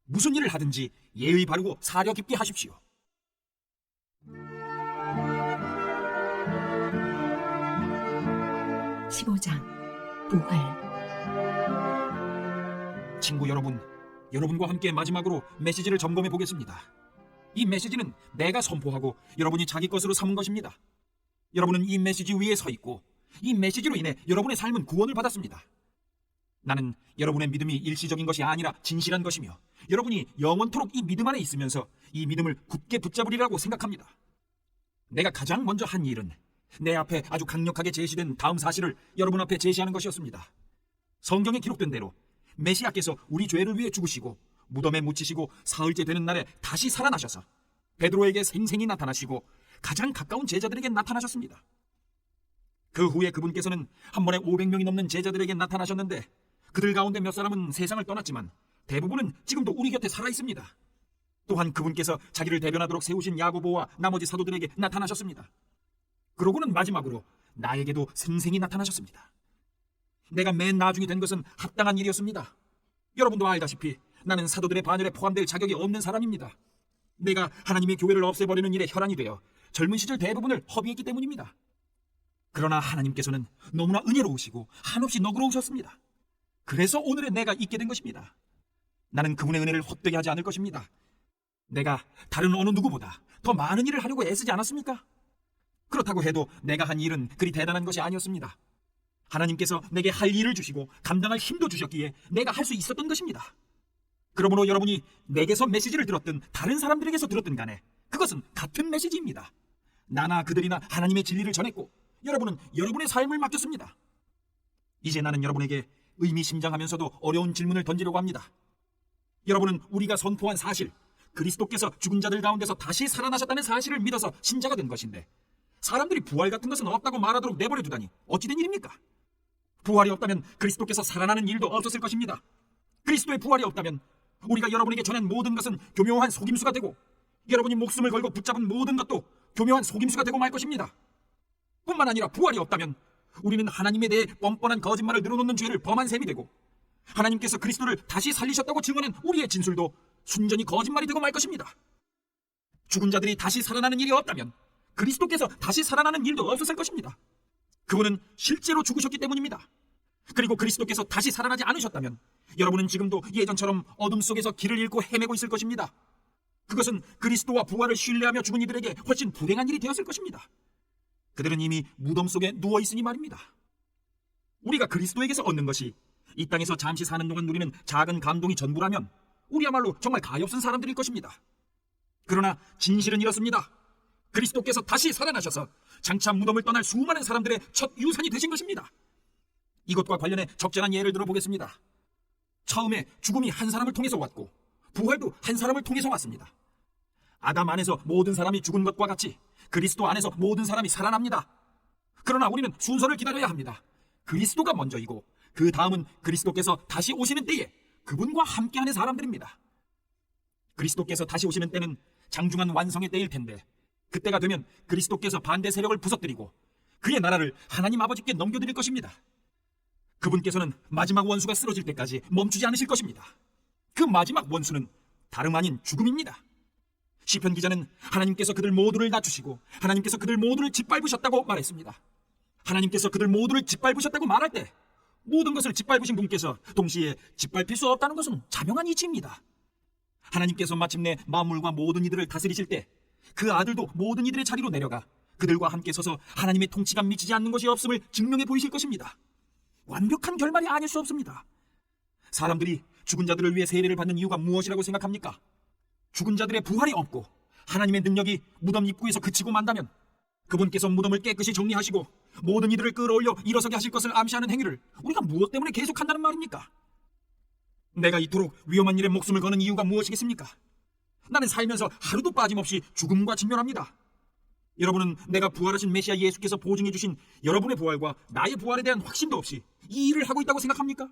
무슨 일을 하든지 예의 바르고 사려 깊게 하십시오. (15장) 부활. 친구 여러분, 여러분과 함께 마지막으로 메시지를 점검해 보겠습니다. 이 메시지는 내가 선포하고 여러분이 자기 것으로 삼은 것입니다. 여러분은 이 메시지 위에 서 있고 이 메시지로 인해 여러분의 삶은 구원을 받았습니다. 나는 여러분의 믿음이 일시적인 것이 아니라 진실한 것이며 여러분이 영원토록 이 믿음 안에 있으면서 이 믿음을 굳게 붙잡으리라고 생각합니다. 내가 가장 먼저 한 일은 내 앞에 아주 강력하게 제시된 다음 사실을 여러분 앞에 제시하는 것이었습니다. 성경에 기록된 대로 메시아께서 우리 죄를 위해 죽으시고 무덤에 묻히시고 사흘째 되는 날에 다시 살아나셔서 베드로에게 생생히 나타나시고 가장 가까운 제자들에게 나타나셨습니다. 그 후에 그분께서는 한 번에 500명이 넘는 제자들에게 나타나셨는데 그들 가운데 몇 사람은 세상을 떠났지만 대부분은 지금도 우리 곁에 살아 있습니다. 또한 그분께서 자기를 대변하도록 세우신 야고보와 나머지 사도들에게 나타나셨습니다. 그러고는 마지막으로 나에게도 생생히 나타나셨습니다. 내가 맨 나중이 된 것은 합당한 일이었습니다. 여러분도 알다시피 나는 사도들의 반열에 포함될 자격이 없는 사람입니다. 내가 하나님의 교회를 없애버리는 일에 혈안이 되어 젊은 시절 대부분을 허비했기 때문입니다. 그러나 하나님께서는 너무나 은혜로우시고 한없이 너그러우셨습니다. 그래서 오늘의 내가 있게 된 것입니다. 나는 그분의 은혜를 헛되게 하지 않을 것입니다. 내가 다른 어느 누구보다 더 많은 일을 하려고 애쓰지 않았습니까? 그렇다고 해도 내가 한 일은 그리 대단한 것이 아니었습니다. 하나님께서 내게 할 일을 주시고 감당할 힘도 주셨기에 내가 할 수 있었던 것입니다. 그러므로 여러분이 내게서 메시지를 들었든 다른 사람들에게서 들었든 간에 그것은 같은 메시지입니다. 나나 그들이나 하나님의 진리를 전했고 여러분은 여러분의 삶을 맡겼습니다. 이제 나는 여러분에게 의미심장하면서도 어려운 질문을 던지려고 합니다. 여러분은 우리가 선포한 사실, 그리스도께서 죽은 자들 가운데서 다시 살아나셨다는 사실을 믿어서 신자가 된 것인데 사람들이 부활 같은 것은 없다고 말하도록 내버려 두다니 어찌된 일입니까? 부활이 없다면 그리스도께서 살아나는 일도 없었을 것입니다. 그리스도의 부활이 없다면 우리가 여러분에게 전한 모든 것은 교묘한 속임수가 되고 여러분이 목숨을 걸고 붙잡은 모든 것도 교묘한 속임수가 되고 말 것입니다. 뿐만 아니라 부활이 없다면 우리는 하나님에 대해 뻔뻔한 거짓말을 늘어놓는 죄를 범한 셈이 되고 하나님께서 그리스도를 다시 살리셨다고 증언한 우리의 진술도 순전히 거짓말이 되고 말 것입니다. 죽은 자들이 다시 살아나는 일이 없다면 그리스도께서 다시 살아나는 일도 없었을 것입니다. 그분은 실제로 죽으셨기 때문입니다. 그리고 그리스도께서 다시 살아나지 않으셨다면 여러분은 지금도 예전처럼 어둠 속에서 길을 잃고 헤매고 있을 것입니다. 그것은 그리스도와 부활을 신뢰하며 죽은 이들에게 훨씬 불행한 일이 되었을 것입니다. 그들은 이미 무덤 속에 누워있으니 말입니다. 우리가 그리스도에게서 얻는 것이 이 땅에서 잠시 사는 동안 누리는 작은 감동이 전부라면 우리야말로 정말 가엾은 사람들일 것입니다. 그러나 진실은 이렇습니다. 그리스도께서 다시 살아나셔서 장차 무덤을 떠날 수많은 사람들의 첫 유산이 되신 것입니다. 이것과 관련해 적절한 예를 들어보겠습니다. 처음에 죽음이 한 사람을 통해서 왔고 부활도 한 사람을 통해서 왔습니다. 아담 안에서 모든 사람이 죽은 것과 같이 그리스도 안에서 모든 사람이 살아납니다. 그러나 우리는 순서를 기다려야 합니다. 그리스도가 먼저이고 그 다음은 그리스도께서 다시 오시는 때에 그분과 함께하는 사람들입니다. 그리스도께서 다시 오시는 때는 장중한 완성의 때일 텐데 그때가 되면 그리스도께서 반대 세력을 부서뜨리고 그의 나라를 하나님 아버지께 넘겨드릴 것입니다. 그분께서는 마지막 원수가 쓰러질 때까지 멈추지 않으실 것입니다. 그 마지막 원수는 다름 아닌 죽음입니다. 시편 기자는 하나님께서 그들 모두를 낮추시고 하나님께서 그들 모두를 짓밟으셨다고 말했습니다. 하나님께서 그들 모두를 짓밟으셨다고 말할 때 모든 것을 짓밟으신 분께서 동시에 짓밟힐 수 없다는 것은 자명한 이치입니다. 하나님께서 마침내 만물과 모든 이들을 다스리실 때 그 아들도 모든 이들의 자리로 내려가 그들과 함께 서서 하나님의 통치가 미치지 않는 것이 없음을 증명해 보이실 것입니다. 완벽한 결말이 아닐 수 없습니다. 사람들이 죽은 자들을 위해 세례를 받는 이유가 무엇이라고 생각합니까? 죽은 자들의 부활이 없고 하나님의 능력이 무덤 입구에서 그치고 만다면 그분께서 무덤을 깨끗이 정리하시고 모든 이들을 끌어올려 일어서게 하실 것을 암시하는 행위를 우리가 무엇 때문에 계속한다는 말입니까? 내가 이토록 위험한 일에 목숨을 거는 이유가 무엇이겠습니까? 나는 살면서 하루도 빠짐없이 죽음과 직면합니다. 여러분은 내가 부활하신 메시아 예수께서 보증해 주신 여러분의 부활과 나의 부활에 대한 확신도 없이 이 일을 하고 있다고 생각합니까?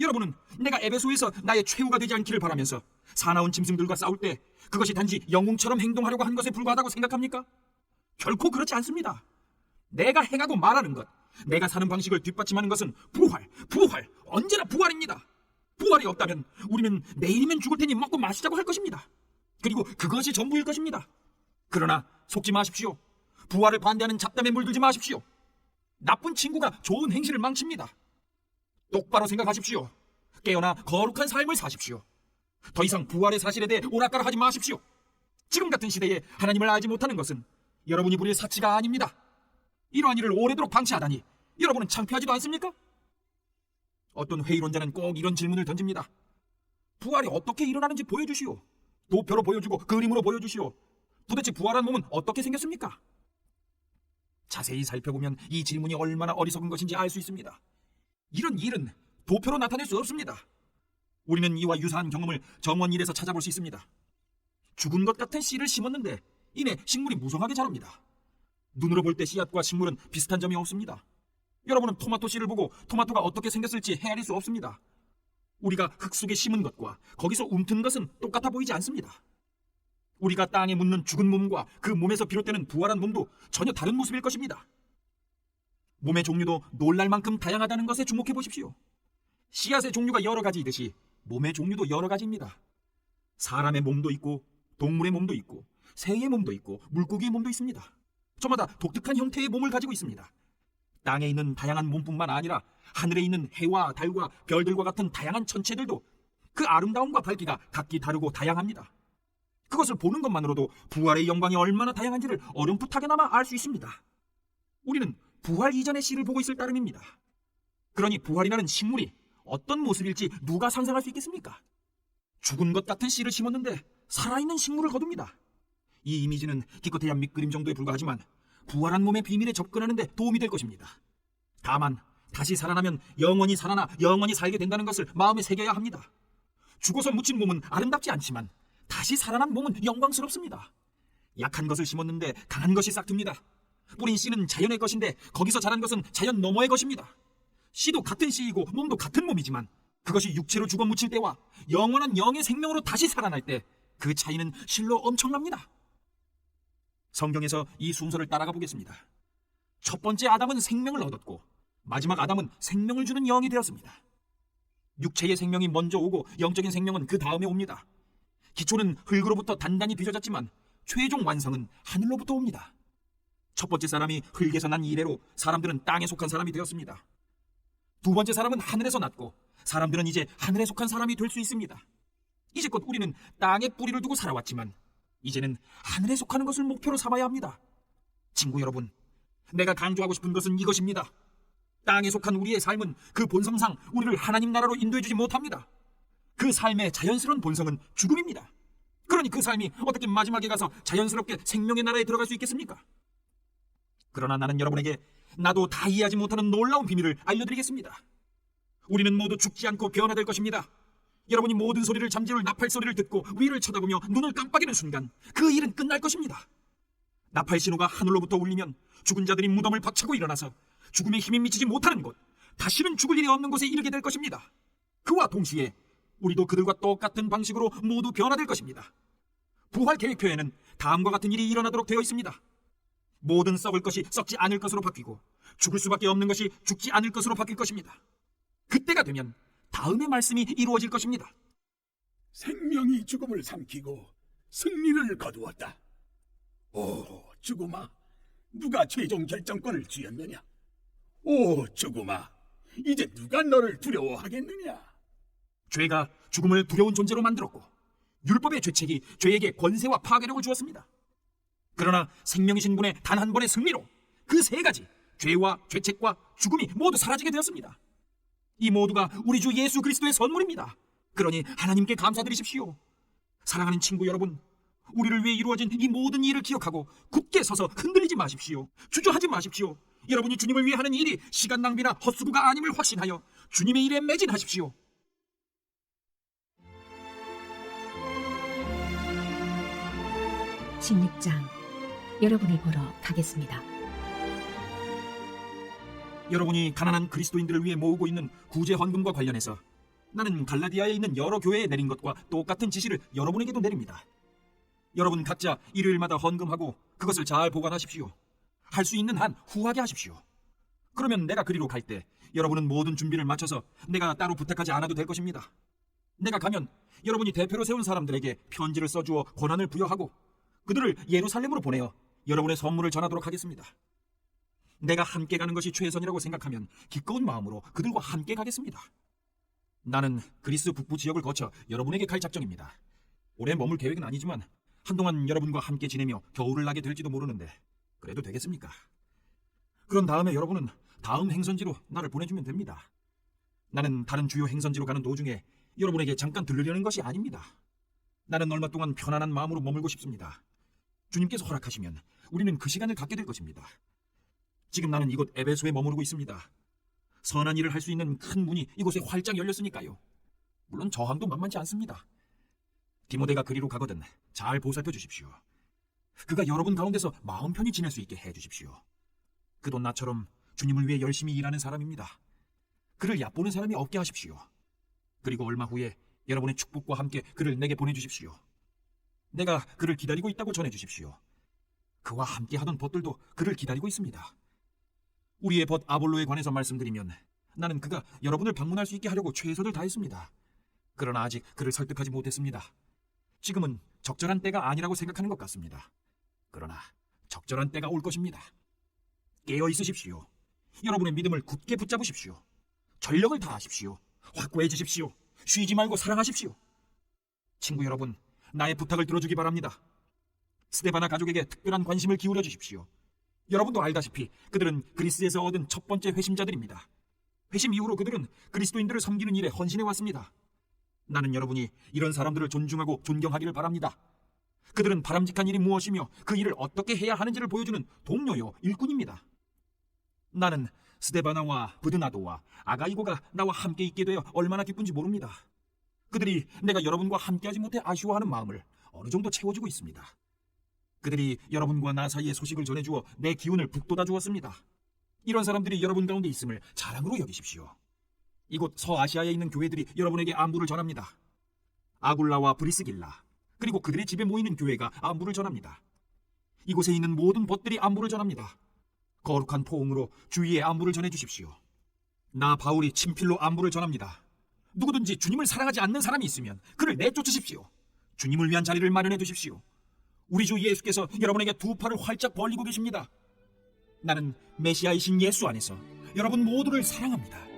여러분은 내가 에베소에서 나의 최후가 되지 않기를 바라면서 사나운 짐승들과 싸울 때 그것이 단지 영웅처럼 행동하려고 한 것에 불과하다고 생각합니까? 결코 그렇지 않습니다. 내가 행하고 말하는 것, 내가 사는 방식을 뒷받침하는 것은 부활, 언제나 부활입니다. 부활이 없다면 우리는 내일이면 죽을 테니 먹고 마시자고 할 것입니다. 그리고 그것이 전부일 것입니다. 그러나 속지 마십시오. 부활을 반대하는 잡담에 물들지 마십시오. 나쁜 친구가 좋은 행실을 망칩니다. 똑바로 생각하십시오. 깨어나 거룩한 삶을 사십시오. 더 이상 부활의 사실에 대해 오락가락 하지 마십시오. 지금 같은 시대에 하나님을 알지 못하는 것은 여러분이 부릴 사치가 아닙니다. 이러한 일을 오래도록 방치하다니 여러분은 창피하지도 않습니까? 어떤 회의론자는 꼭 이런 질문을 던집니다. 부활이 어떻게 일어나는지 보여주시오. 도표로 보여주고 그림으로 보여주시오. 도대체 부활한 몸은 어떻게 생겼습니까? 자세히 살펴보면 이 질문이 얼마나 어리석은 것인지 알 수 있습니다. 이런 일은 도표로 나타낼 수 없습니다. 우리는 이와 유사한 경험을 정원 1에서 찾아볼 수 있습니다. 죽은 것 같은 씨를 심었는데 이내 식물이 무성하게 자랍니다. 눈으로 볼 때 씨앗과 식물은 비슷한 점이 없습니다. 여러분은 토마토 씨를 보고 토마토가 어떻게 생겼을지 헤아릴 수 없습니다. 우리가 흙 속에 심은 것과 거기서 움튼 것은 똑같아 보이지 않습니다. 우리가 땅에 묻는 죽은 몸과 그 몸에서 비롯되는 부활한 몸도 전혀 다른 모습일 것입니다. 몸의 종류도 놀랄 만큼 다양하다는 것에 주목해 보십시오. 씨앗의 종류가 여러 가지이듯이 몸의 종류도 여러 가지입니다. 사람의 몸도 있고 동물의 몸도 있고 새의 몸도 있고 물고기의 몸도 있습니다. 저마다 독특한 형태의 몸을 가지고 있습니다. 땅에 있는 다양한 몸뿐만 아니라 하늘에 있는 해와 달과 별들과 같은 다양한 천체들도 그 아름다움과 밝기가 각기 다르고 다양합니다. 그것을 보는 것만으로도 부활의 영광이 얼마나 다양한지를 어렴풋하게나마 알 수 있습니다. 우리는 부활 이전의 씨를 보고 있을 따름입니다. 그러니 부활이라는 식물이 어떤 모습일지 누가 상상할 수 있겠습니까? 죽은 것 같은 씨를 심었는데 살아있는 식물을 거둡니다. 이 이미지는 기껏해야 밑그림 정도에 불과하지만 부활한 몸의 비밀에 접근하는 데 도움이 될 것입니다. 다만 다시 살아나면 영원히 살아나 영원히 살게 된다는 것을 마음에 새겨야 합니다. 죽어서 묻힌 몸은 아름답지 않지만 다시 살아난 몸은 영광스럽습니다. 약한 것을 심었는데 강한 것이 싹틉니다. 뿌린 씨는 자연의 것인데 거기서 자란 것은 자연 너머의 것입니다. 씨도 같은 씨이고 몸도 같은 몸이지만 그것이 육체로 죽어 묻힐 때와 영원한 영의 생명으로 다시 살아날 때 그 차이는 실로 엄청납니다. 성경에서 이 순서를 따라가 보겠습니다. 첫 번째 아담은 생명을 얻었고 마지막 아담은 생명을 주는 영이 되었습니다. 육체의 생명이 먼저 오고 영적인 생명은 그 다음에 옵니다. 기초는 흙으로부터 단단히 빚어졌지만 최종 완성은 하늘로부터 옵니다. 첫 번째 사람이 흙에서 난 이래로 사람들은 땅에 속한 사람이 되었습니다. 두 번째 사람은 하늘에서 났고 사람들은 이제 하늘에 속한 사람이 될 수 있습니다. 이제껏 우리는 땅에 뿌리를 두고 살아왔지만 이제는 하늘에 속하는 것을 목표로 삼아야 합니다. 친구 여러분, 내가 강조하고 싶은 것은 이것입니다. 땅에 속한 우리의 삶은 그 본성상 우리를 하나님 나라로 인도해주지 못합니다. 그 삶의 자연스러운 본성은 죽음입니다. 그러니 그 삶이 어떻게 마지막에 가서 자연스럽게 생명의 나라에 들어갈 수 있겠습니까? 그러나 나는 여러분에게 나도 다 이해하지 못하는 놀라운 비밀을 알려드리겠습니다. 우리는 모두 죽지 않고 변화될 것입니다. 여러분이 모든 소리를 잠재울 나팔 소리를 듣고 위를 쳐다보며 눈을 깜빡이는 순간 그 일은 끝날 것입니다. 나팔 신호가 하늘로부터 울리면 죽은 자들이 무덤을 박차고 일어나서 죽음의 힘이 미치지 못하는 곳, 다시는 죽을 일이 없는 곳에 이르게 될 것입니다. 그와 동시에 우리도 그들과 똑같은 방식으로 모두 변화될 것입니다. 부활 계획표에는 다음과 같은 일이 일어나도록 되어 있습니다. 모든 썩을 것이 썩지 않을 것으로 바뀌고 죽을 수밖에 없는 것이 죽지 않을 것으로 바뀔 것입니다. 그때가 되면 다음의 말씀이 이루어질 것입니다. 생명이 죽음을 삼키고 승리를 거두었다. 오 죽음아, 누가 최종 결정권을 쥐었느냐? 오 죽음아, 이제 누가 너를 두려워하겠느냐? 죄가 죽음을 두려운 존재로 만들었고 율법의 죄책이 죄에게 권세와 파괴력을 주었습니다. 그러나 생명이신 분의 단 한 번의 승리로 그 세 가지 죄와 죄책과 죽음이 모두 사라지게 되었습니다. 이 모두가 우리 주 예수 그리스도의 선물입니다. 그러니 하나님께 감사드리십시오. 사랑하는 친구 여러분, 우리를 위해 이루어진 이 모든 일을 기억하고 굳게 서서 흔들리지 마십시오. 주저하지 마십시오. 여러분이 주님을 위해 하는 일이 시간 낭비나 헛수고가 아님을 확신하여 주님의 일에 매진하십시오. (16장) 여러분을 보러 가겠습니다. 여러분이 가난한 그리스도인들을 위해 모으고 있는 구제 헌금과 관련해서 나는 갈라디아에 있는 여러 교회에 내린 것과 똑같은 지시를 여러분에게도 내립니다. 여러분 각자 일요일마다 헌금하고 그것을 잘 보관하십시오. 할 수 있는 한 후하게 하십시오. 그러면 내가 그리로 갈 때 여러분은 모든 준비를 마쳐서 내가 따로 부탁하지 않아도 될 것입니다. 내가 가면 여러분이 대표로 세운 사람들에게 편지를 써주어 권한을 부여하고 그들을 예루살렘으로 보내어 여러분의 선물을 전하도록 하겠습니다. 내가 함께 가는 것이 최선이라고 생각하면 기꺼운 마음으로 그들과 함께 가겠습니다. 나는 그리스 북부 지역을 거쳐 여러분에게 갈 작정입니다. 오래 머물 계획은 아니지만 한동안 여러분과 함께 지내며 겨울을 나게 될지도 모르는데 그래도 되겠습니까? 그런 다음에 여러분은 다음 행선지로 나를 보내주면 됩니다. 나는 다른 주요 행선지로 가는 도중에 여러분에게 잠깐 들르려는 것이 아닙니다. 나는 얼마 동안 편안한 마음으로 머물고 싶습니다. 주님께서 허락하시면 우리는 그 시간을 갖게 될 것입니다. 지금 나는 이곳 에베소에 머무르고 있습니다. 선한 일을 할 수 있는 큰 문이 이곳에 활짝 열렸으니까요. 물론 저항도 만만치 않습니다. 디모데가 그리로 가거든 잘 보살펴 주십시오. 그가 여러분 가운데서 마음 편히 지낼 수 있게 해 주십시오. 그도 나처럼 주님을 위해 열심히 일하는 사람입니다. 그를 얕보는 사람이 없게 하십시오. 그리고 얼마 후에 여러분의 축복과 함께 그를 내게 보내주십시오. 내가 그를 기다리고 있다고 전해 주십시오. 그와 함께 하던 벗들도 그를 기다리고 있습니다. 우리의 벗 아볼로에 관해서 말씀드리면 나는 그가 여러분을 방문할 수 있게 하려고 최선을 다했습니다. 그러나 아직 그를 설득하지 못했습니다. 지금은 적절한 때가 아니라고 생각하는 것 같습니다. 그러나 적절한 때가 올 것입니다. 깨어 있으십시오. 여러분의 믿음을 굳게 붙잡으십시오. 전력을 다하십시오. 확고해지십시오. 쉬지 말고 사랑하십시오. 친구 여러분, 나의 부탁을 들어주기 바랍니다. 스데바나 가족에게 특별한 관심을 기울여 주십시오. 여러분도 알다시피 그들은 그리스에서 얻은 첫 번째 회심자들입니다. 회심 이후로 그들은 그리스도인들을 섬기는 일에 헌신해 왔습니다. 나는 여러분이 이런 사람들을 존중하고 존경하기를 바랍니다. 그들은 바람직한 일이 무엇이며 그 일을 어떻게 해야 하는지를 보여주는 동료요 일꾼입니다. 나는 스데바나와 브드나도와 아가이고가 나와 함께 있게 되어 얼마나 기쁜지 모릅니다. 그들이 내가 여러분과 함께하지 못해 아쉬워하는 마음을 어느 정도 채워주고 있습니다. 그들이 여러분과 나 사이의 소식을 전해주어 내 기운을 북돋아 주었습니다. 이런 사람들이 여러분 가운데 있음을 자랑으로 여기십시오. 이곳 서아시아에 있는 교회들이 여러분에게 안부를 전합니다. 아굴라와 브리스길라, 그리고 그들의 집에 모이는 교회가 안부를 전합니다. 이곳에 있는 모든 벗들이 안부를 전합니다. 거룩한 포옹으로 주위에 안부를 전해주십시오. 나 바울이 친필로 안부를 전합니다. 누구든지 주님을 사랑하지 않는 사람이 있으면 그를 내쫓으십시오. 주님을 위한 자리를 마련해 두십시오. 우리 주 예수께서 여러분에게 두 팔을 활짝 벌리고 계십니다. 나는 메시아이신 예수 안에서 여러분 모두를 사랑합니다.